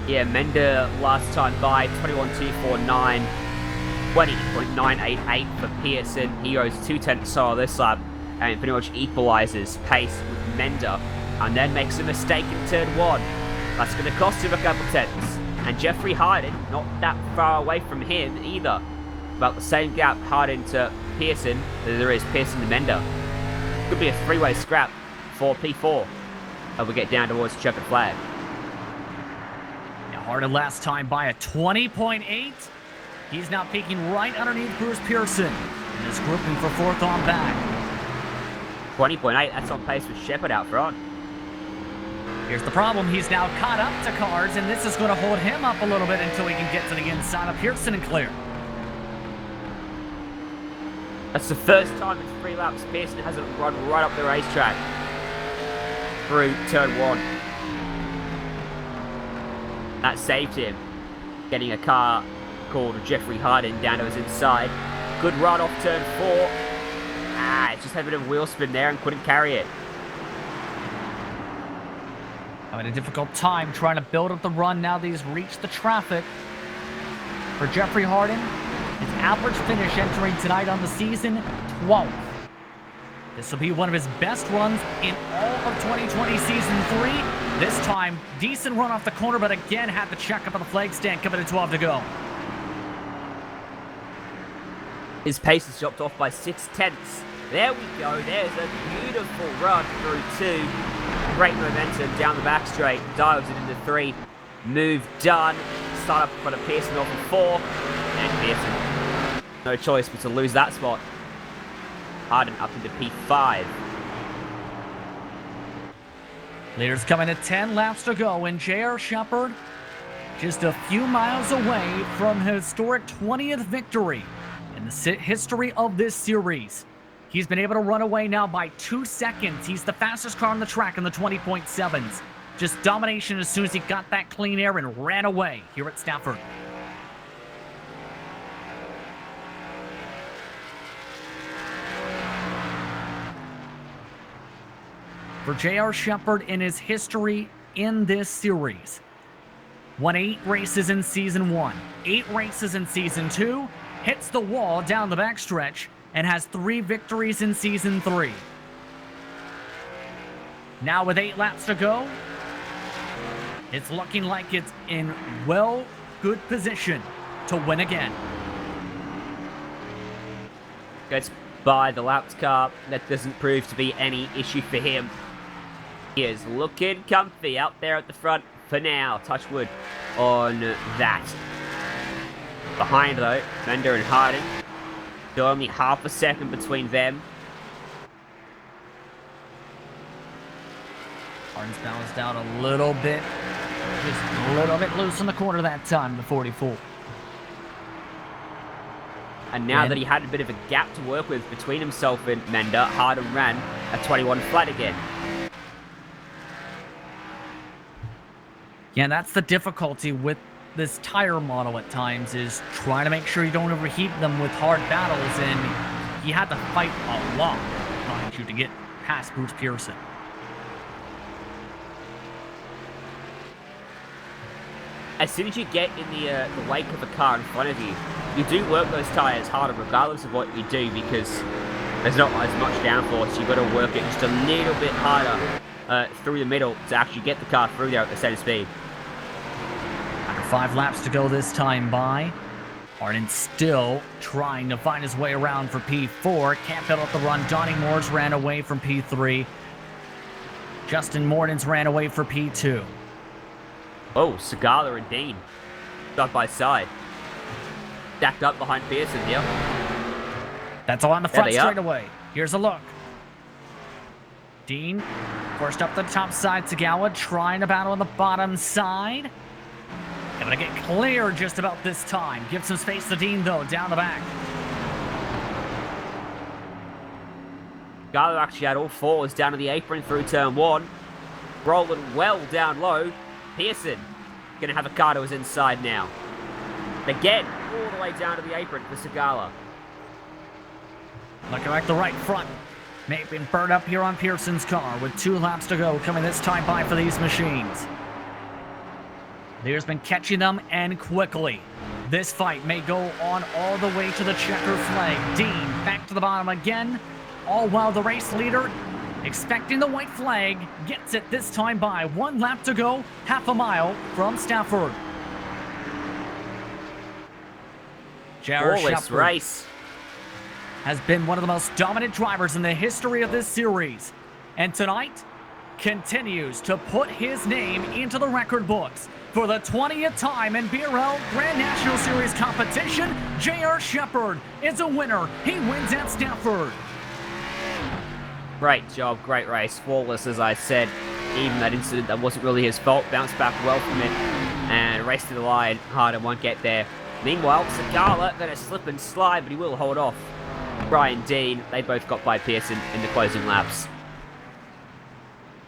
Yeah, Menda last time by 21.249, 20.988 for Pearson. He goes 2/10 slower this lap and pretty much equalizes pace with Menda and then makes a mistake in turn 1. That's going to cost him a couple tenths. And Jeffrey Hardin, not that far away from him either. About the same gap, Hardin to Pearson, as there is Pearson to Menda. Could be a 3-way scrap for P4 as we get down towards the checkered flag. Now Hardin last time by a 20.8. He's now peeking right underneath Bruce Pearson. And is grouping for 4th on back. 20.8, that's on pace with Shepard out front. Here's the problem. He's now caught up to Cards, and this is going to hold him up a little bit until he can get to the inside of Pearson and clear. That's the first time in 3 laps Pearson hasn't run right up the racetrack through turn 1. That saved him, getting a car called Jeffrey Hardin down to his inside. Good run off turn 4. It just had a bit of wheel spin there and couldn't carry it. Having a difficult time trying to build up the run now that he's reached the traffic. For Jeffrey Hardin, his average finish entering tonight on the season, 12th. This will be one of his best runs in all of 2020 Season 3. This time, decent run off the corner, but again had the check up on the flag stand, coming to 12 to go. His pace is dropped off by 6/10. There we go. There's a beautiful run through 2. Great momentum down the back straight. Dials it into 3. Move done. Start up for the Pearson off of 4. And Pearson. No choice but to lose that spot. Hardin up into P5. Leaders coming at 10 laps to go, and J.R. Shepard just a few miles away from his historic 20th victory in the history of this series. He's been able to run away now by 2 seconds. He's the fastest car on the track in the 20.7s. Just domination as soon as he got that clean air and ran away here at Stafford. For J.R. Shepard in his history in this series, won 8 races in Season 1, 8 races in Season 2, hits the wall down the backstretch, and has 3 victories in Season 3. Now with 8 laps to go, it's looking like it's in good position to win again. Gets by the laps car. That doesn't prove to be any issue for him. He is looking comfy out there at the front for now. Touch wood on that. Behind, though, Bender and Hardin. Still only half a second between them. Hardin's balanced out a little bit. Just a little bit loose in the corner that time, the 44. And now that he had a bit of a gap to work with between himself and Mender, Hardin ran a 21 flat again. Yeah, that's the difficulty with this tire model at times, is trying to make sure you don't overheat them with hard battles, and he had to fight a lot, mind you, to get past Bruce Pearson. As soon as you get in the wake of a car in front of you, you do work those tires harder regardless of what you do, because there's not as much downforce. You've got to work it just a little bit harder through the middle to actually get the car through there at the center speed. Under 5 laps to go this time by. Hardin still trying to find his way around for P4. Can't build up the run. Donnie Moore's ran away from P3. Justin Morton's ran away for P2. Oh, Segala and Dean, side by side. Stacked up behind Pearson here. That's all on the front straightaway. Here's a look. Dean forced up the top side. Tagawa trying to battle on the bottom side. Able to get clear just about this time. Give some space to Dean, though, down the back. Segala actually had all fours down to the apron through turn 1. Rolling well down low. Pearson going to have a car to his inside now. Again, all the way down to the apron for Segala. Looking like the right front may have been burned up here on Pearson's car with 2 laps to go coming this time by for these machines. Lear's been catching them, and quickly. This fight may go on all the way to the checker flag. Dean back to the bottom again, all while the race leader, expecting the white flag, gets it this time by. 1 lap to go, half a mile from Stafford. Flawless race. Has been one of the most dominant drivers in the history of this series. And tonight, continues to put his name into the record books. For the 20th time in BRL Grand National Series competition, Gsrc is a winner. He wins at Stafford. Great job, great race. Flawless, as I said. Even that incident that wasn't really his fault. Bounced back well from it and raced to the line. Hardin won't get there. Meanwhile, Segala going to slip and slide, but he will hold off. Brian Dean, they both got by Pearson in the closing laps.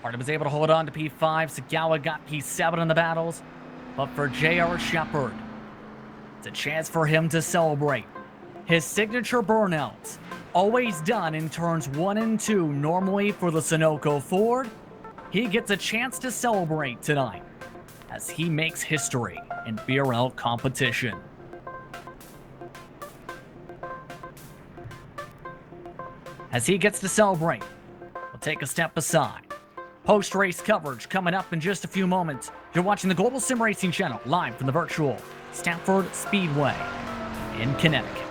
Hardin was able to hold on to P5. Segala got P7 in the battles. But for Gsrc, it's a chance for him to celebrate. His signature burnouts, always done in turns 1 and 2, normally for the Sunoco Ford. He gets a chance to celebrate tonight as he makes history in BRL competition. As he gets to celebrate, we'll take a step aside. Post-race coverage coming up in just a few moments. You're watching the Global SimRacing Channel live from the virtual Stafford Speedway in Connecticut.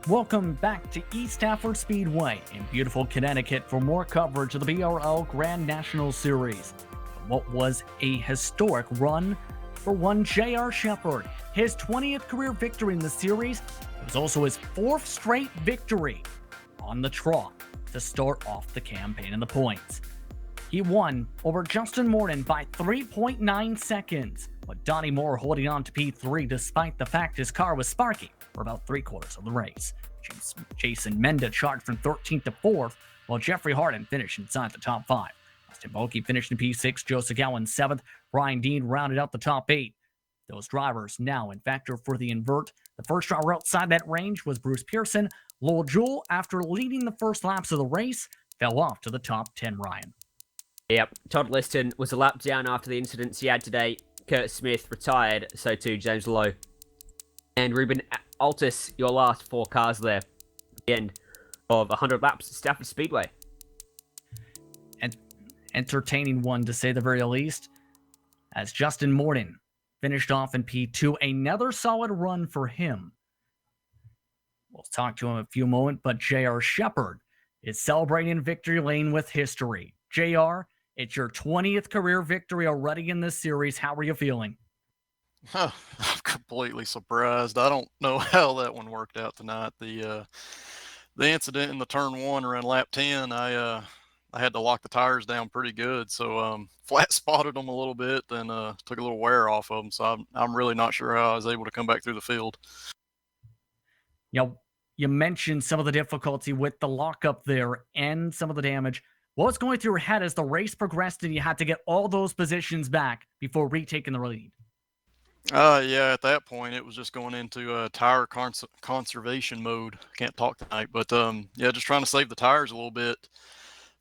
Welcome back to East Stafford Speedway in beautiful Connecticut for more coverage of the BRL Grand National Series. What was a historic run for one J.R. Shepherd, his 20th career victory in the series. It was also his 4th straight victory on the trot to start off the campaign in the points. He won over Justin Morton by 3.9 seconds, with Donnie Moore holding on to P3 despite the fact his car was sparky for about 3/4 of the race. Jason Menda charged from 13th to 4th, while Jeffrey Hardin finished inside the top 5. Austin Bulkey finished in P6, Joe Segal in 7th, Brian Dean rounded out the top 8. Those drivers now in factor for the invert. The first driver outside that range was Bruce Pearson. Lowell Jewell, after leading the first laps of the race, fell off to the top 10, Ryan. Yep, Todd Liston was a lap down after the incidents he had today. Kurt Smith retired, so too James Lowe. And Ruben Altus, your last 4 cars there. The end of 100 laps at Stafford Speedway. And entertaining one, to say the very least, as Justin Morton finished off in P2. Another solid run for him. We'll talk to him in a few moments, but J.R. Shepherd is celebrating victory lane with history. J.R., it's your 20th career victory already in this series. How are you feeling? I'm completely surprised. I don't know how that one worked out tonight. The incident in the turn 1 around lap 10, I had to lock the tires down pretty good, so flat spotted them a little bit, and took a little wear off of them. So I'm really not sure how I was able to come back through the field. You mentioned some of the difficulty with the lockup there and some of the damage. What was going through your head as the race progressed and you had to get all those positions back before retaking the lead? Yeah, at that point, it was just going into tire conservation mode. Can't talk tonight, but yeah, just trying to save the tires a little bit,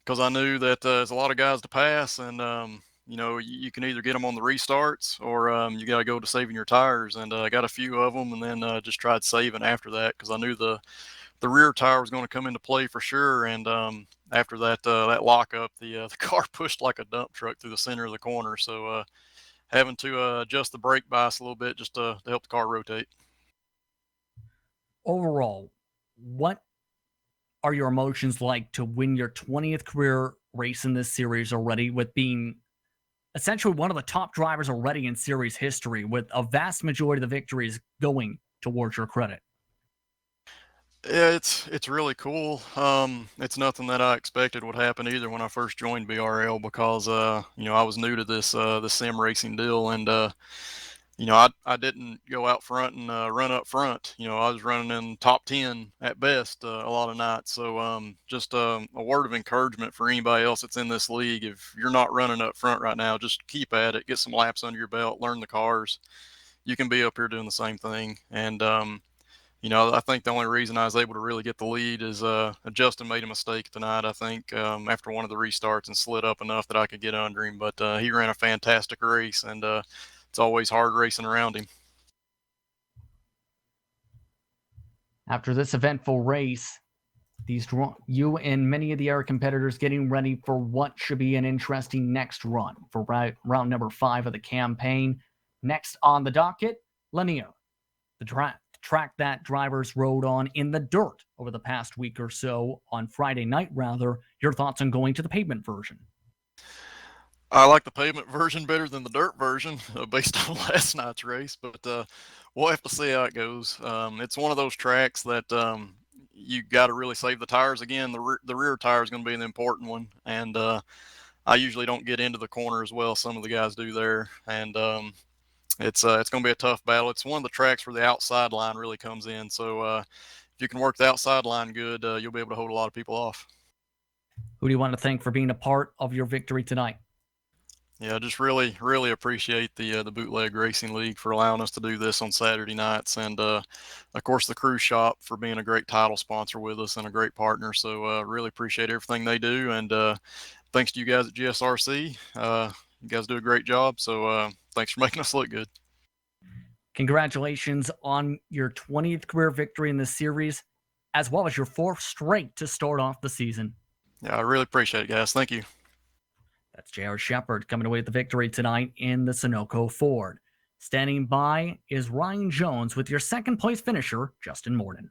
because I knew that there's a lot of guys to pass, and you can either get them on the restarts, or you got to go to saving your tires. And I got a few of them, and then just tried saving after that, because I knew the rear tire was going to come into play for sure. And after that lockup, the car pushed like a dump truck through the center of the corner. So having to adjust the brake bias a little bit just to help the car rotate. Overall, what are your emotions like to win your 20th career race in this series already, with being essentially one of the top drivers already in series history, with a vast majority of the victories going towards your credit? Yeah, it's really cool. It's nothing that I expected would happen either when I first joined BRL, because I was new to this sim racing deal, and I didn't go out front and run up front. I was running in top 10 at best a lot of nights. So just a word of encouragement for anybody else that's in this league. If you're not running up front right now, just keep at it, get some laps under your belt, learn the cars. You can be up here doing the same thing. And I think the only reason I was able to really get the lead is Justin made a mistake tonight, I think, after one of the restarts, and slid up enough that I could get under him. But he ran a fantastic race, and it's always hard racing around him. After this eventful race, you and many of the other competitors getting ready for what should be an interesting next run for round number 5 of the campaign. Next on the docket, Lanier, the track that drivers rode on in the dirt over the past week or so, on Friday night rather. Your thoughts on going to the pavement version? I like the pavement version better than the dirt version, based on last night's race, but we'll have to see how it goes. It's one of those tracks that you got to really save the tires. Again, the rear tire is going to be the important one, and I usually don't get into the corner as well. Some of the guys do there, and it's going to be a tough battle. It's one of the tracks where the outside line really comes in, so if you can work the outside line good, you'll be able to hold a lot of people off. Who do you want to thank for being a part of your victory tonight? Yeah, just really, really appreciate the Bootleg Racing League for allowing us to do this on Saturday nights, and of course the Cruise Shop for being a great title sponsor with us and a great partner. So really appreciate everything they do, and thanks to you guys at GSRC. You guys do a great job, so thanks for making us look good. Congratulations on your 20th career victory in this series, as well as your 4th straight to start off the season. Yeah, I really appreciate it, guys. Thank you. That's J.R. Shepherd coming away with the victory tonight in the Sunoco Ford. Standing by is Ryan Jones with your second place finisher, Justin Morton.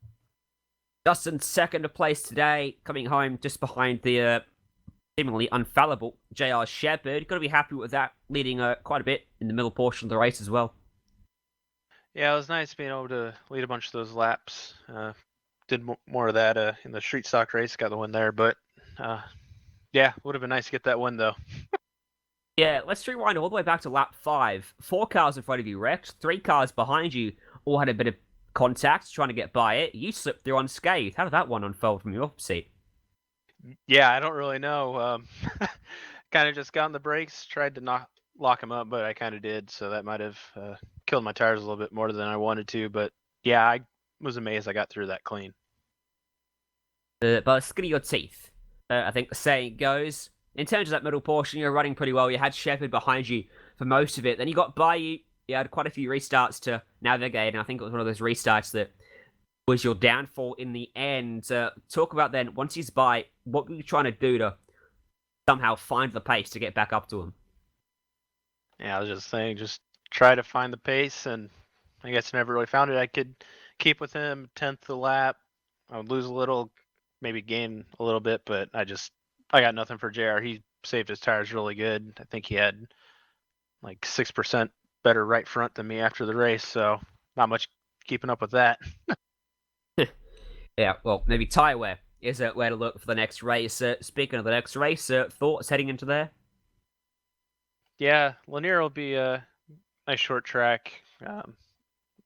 Justin, second place today, coming home just behind the seemingly infallible J.R. Shepherd. Got to be happy with that, leading quite a bit in the middle portion of the race as well. Yeah, it was nice being able to lead a bunch of those laps. Did more of that in the street stock race, got the win there. But yeah, would have been nice to get that win though. Yeah, let's rewind all the way back to lap 5. 4 cars in front of you wrecked, 3 cars behind you all had a bit of contact trying to get by it. You slipped through unscathed. How did that one unfold from your seat? Yeah, I don't really know. Kind of just got on the brakes, tried to lock him up, but I kind of did. So that might have killed my tires a little bit more than I wanted to. But yeah, I was amazed I got through that clean. But skin of your teeth, I think the saying goes. In terms of that middle portion, you're running pretty well. You had Shepherd behind you for most of it. Then you got by you. You had quite a few restarts to navigate, and I think it was one of those restarts that was your downfall in the end. Talk about then, once he's by, what were you trying to do to somehow find the pace to get back up to him? Yeah, I was just saying, just try to find the pace, and I guess never really found it. I could keep with him 10th the lap. I would lose a little, maybe gain a little bit, but I got nothing for JR. He saved his tires really good. I think he had like 6% better right front than me after the race, so not much keeping up with that. Yeah, well, maybe tire wear is a way to look for the next race. Speaking of the next race, thoughts heading into there? Yeah, Lanier will be a nice short track.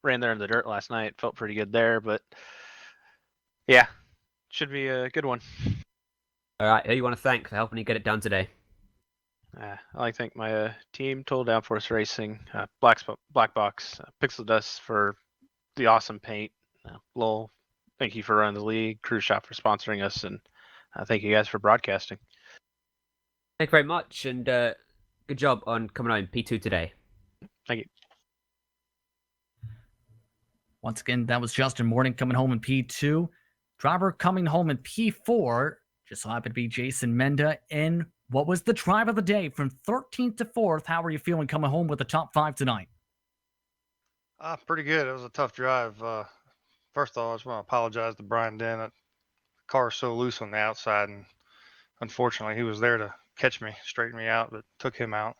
Ran there in the dirt last night. Felt pretty good there, but yeah, should be a good one. All right, who you want to thank for helping you get it done today? I like to thank my team, Total Downforce Racing, Black Box, Pixel Dust for the awesome paint. Lowell, thank you for running the league, Cruise Shop for sponsoring us, and thank you guys for broadcasting. Thank you very much, and good job on coming home P2 today. Thank you. Once again, that was Justin Morning coming home in P2. Driver coming home in P4 just so happened to be Jason Menda in what was the drive of the day from 13th to 4th. How are you feeling coming home with the top 5 tonight? Pretty good. It was a tough drive. First of all, I just want to apologize to Brian Dennett. The car is so loose on the outside, and unfortunately, he was there to catch me, straighten me out, but took him out.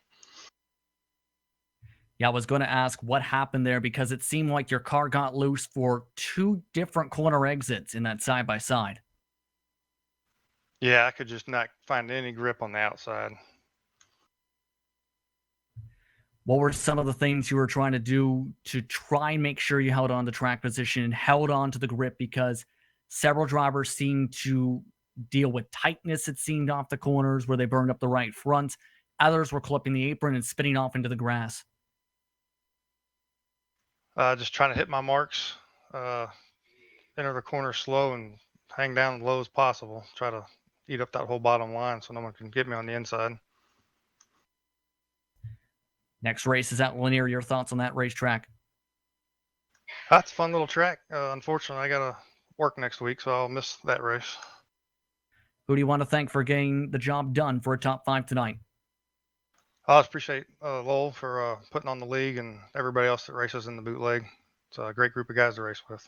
Yeah, I was going to ask what happened there because it seemed like your car got loose for 2 different corner exits in that side-by-side. Yeah, I could just not find any grip on the outside. What were some of the things you were trying to do to try and make sure you held on to track position and held on to the grip? Because several drivers seemed to deal with tightness, it seemed, off the corners where they burned up the right front. Others were clipping the apron and spinning off into the grass. Just trying to hit my marks, enter the corner slow and hang down as low as possible. Try to eat up that whole bottom line so no one can get me on the inside. Next race is at Lanier. Your thoughts on that racetrack? That's a fun little track. Unfortunately, I got to work next week, so I'll miss that race. Who do you want to thank for getting the job done for a top 5 tonight? I just appreciate Lowell for putting on the league and everybody else that races in the bootleg. It's a great group of guys to race with.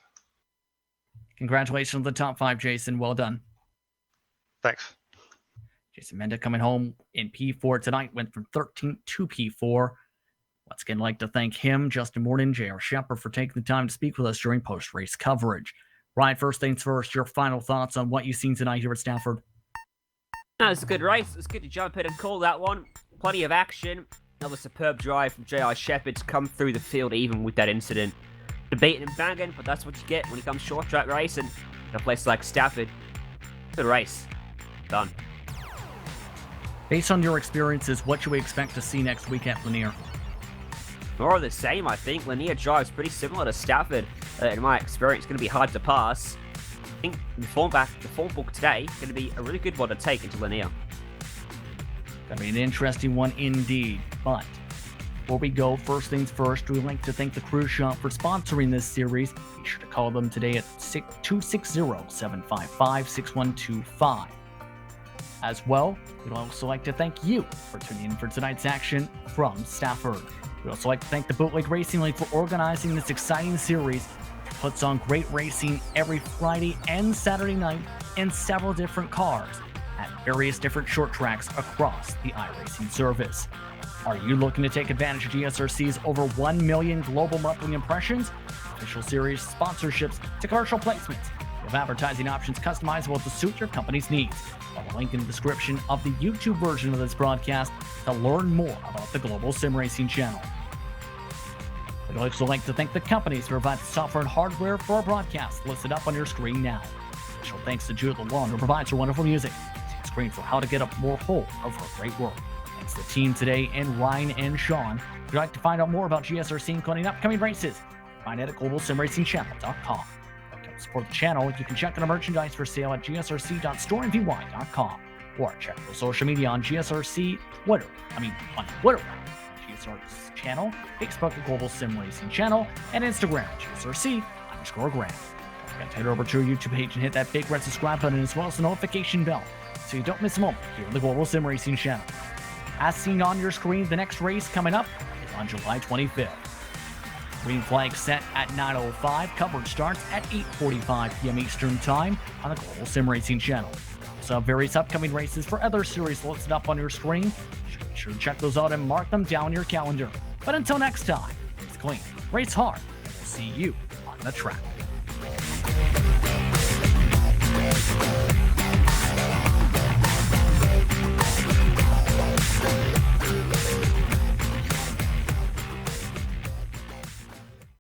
Congratulations on the top 5, Jason. Well done. Thanks. Jason Menda coming home in P4 tonight, went from 13th to P4. Once again, I'd like to thank him, Justin Morton, J.R. Shepherd, for taking the time to speak with us during post-race coverage. Ryan, first things first, your final thoughts on what you've seen tonight here at Stafford. No, it's a good race. It's good to jump in and call that one. Plenty of action. Another superb drive from J.R. Shepherd to come through the field even with that incident. Debating and banging, but that's what you get when you come short track racing in a place like Stafford. Good race. Done. Based on your experiences, what should we expect to see next week at Lanier? More of the same, I think. Lanier drives pretty similar to Stafford. In my experience, going to be hard to pass. I think the form book today is going to be a really good one to take into Lanier. Going to be an interesting one indeed. But before we go, first things first, we'd like to thank the Cruise Shop for sponsoring this series. Be sure to call them today at 260-755-6125. As well, we'd also like to thank you for tuning in for tonight's action from Stafford. We'd also like to thank the Bootleg Racing League for organizing this exciting series. puts on great racing every Friday and Saturday night in several different cars at various different short tracks across the iRacing service. Are you looking to take advantage of GSRC's over 1 million global monthly impressions, official series sponsorships to commercial placements, with advertising options customizable to suit your company's needs? Follow the link in the description of the YouTube version of this broadcast to learn more about the Global SimRacing Channel. I'd also like to thank the companies who provide the software and hardware for our broadcast listed up on your screen now. Special thanks to Jude LeLong, who provides her wonderful music. See the screen for how to get a more hold of her great work. Thanks to the team today and Ryan and Sean. If you'd like to find out more about GSRC including upcoming races, find it at globalsimracingchannel.com. To support the channel, you can check out our merchandise for sale at gsrc.storeandvy.com or check the social media on GSRC Twitter. On Twitter, GSRC channel, Facebook at Global SimRacing Channel, and Instagram at GSRC_Grand. Don't forget to head over to our YouTube page and hit that big red subscribe button as well as the notification bell so you don't miss a moment here on the Global SimRacing Channel. As seen on your screen, the next race coming up is on July 25th. Green flag set at 9:05. Coverage starts at 8:45 p.m. Eastern Time on the Global SimRacing Channel. So have various upcoming races for other series listed up on your screen. Be sure to check those out and mark them down your calendar. But until next time, race clean, race hard, and we'll see you on the track.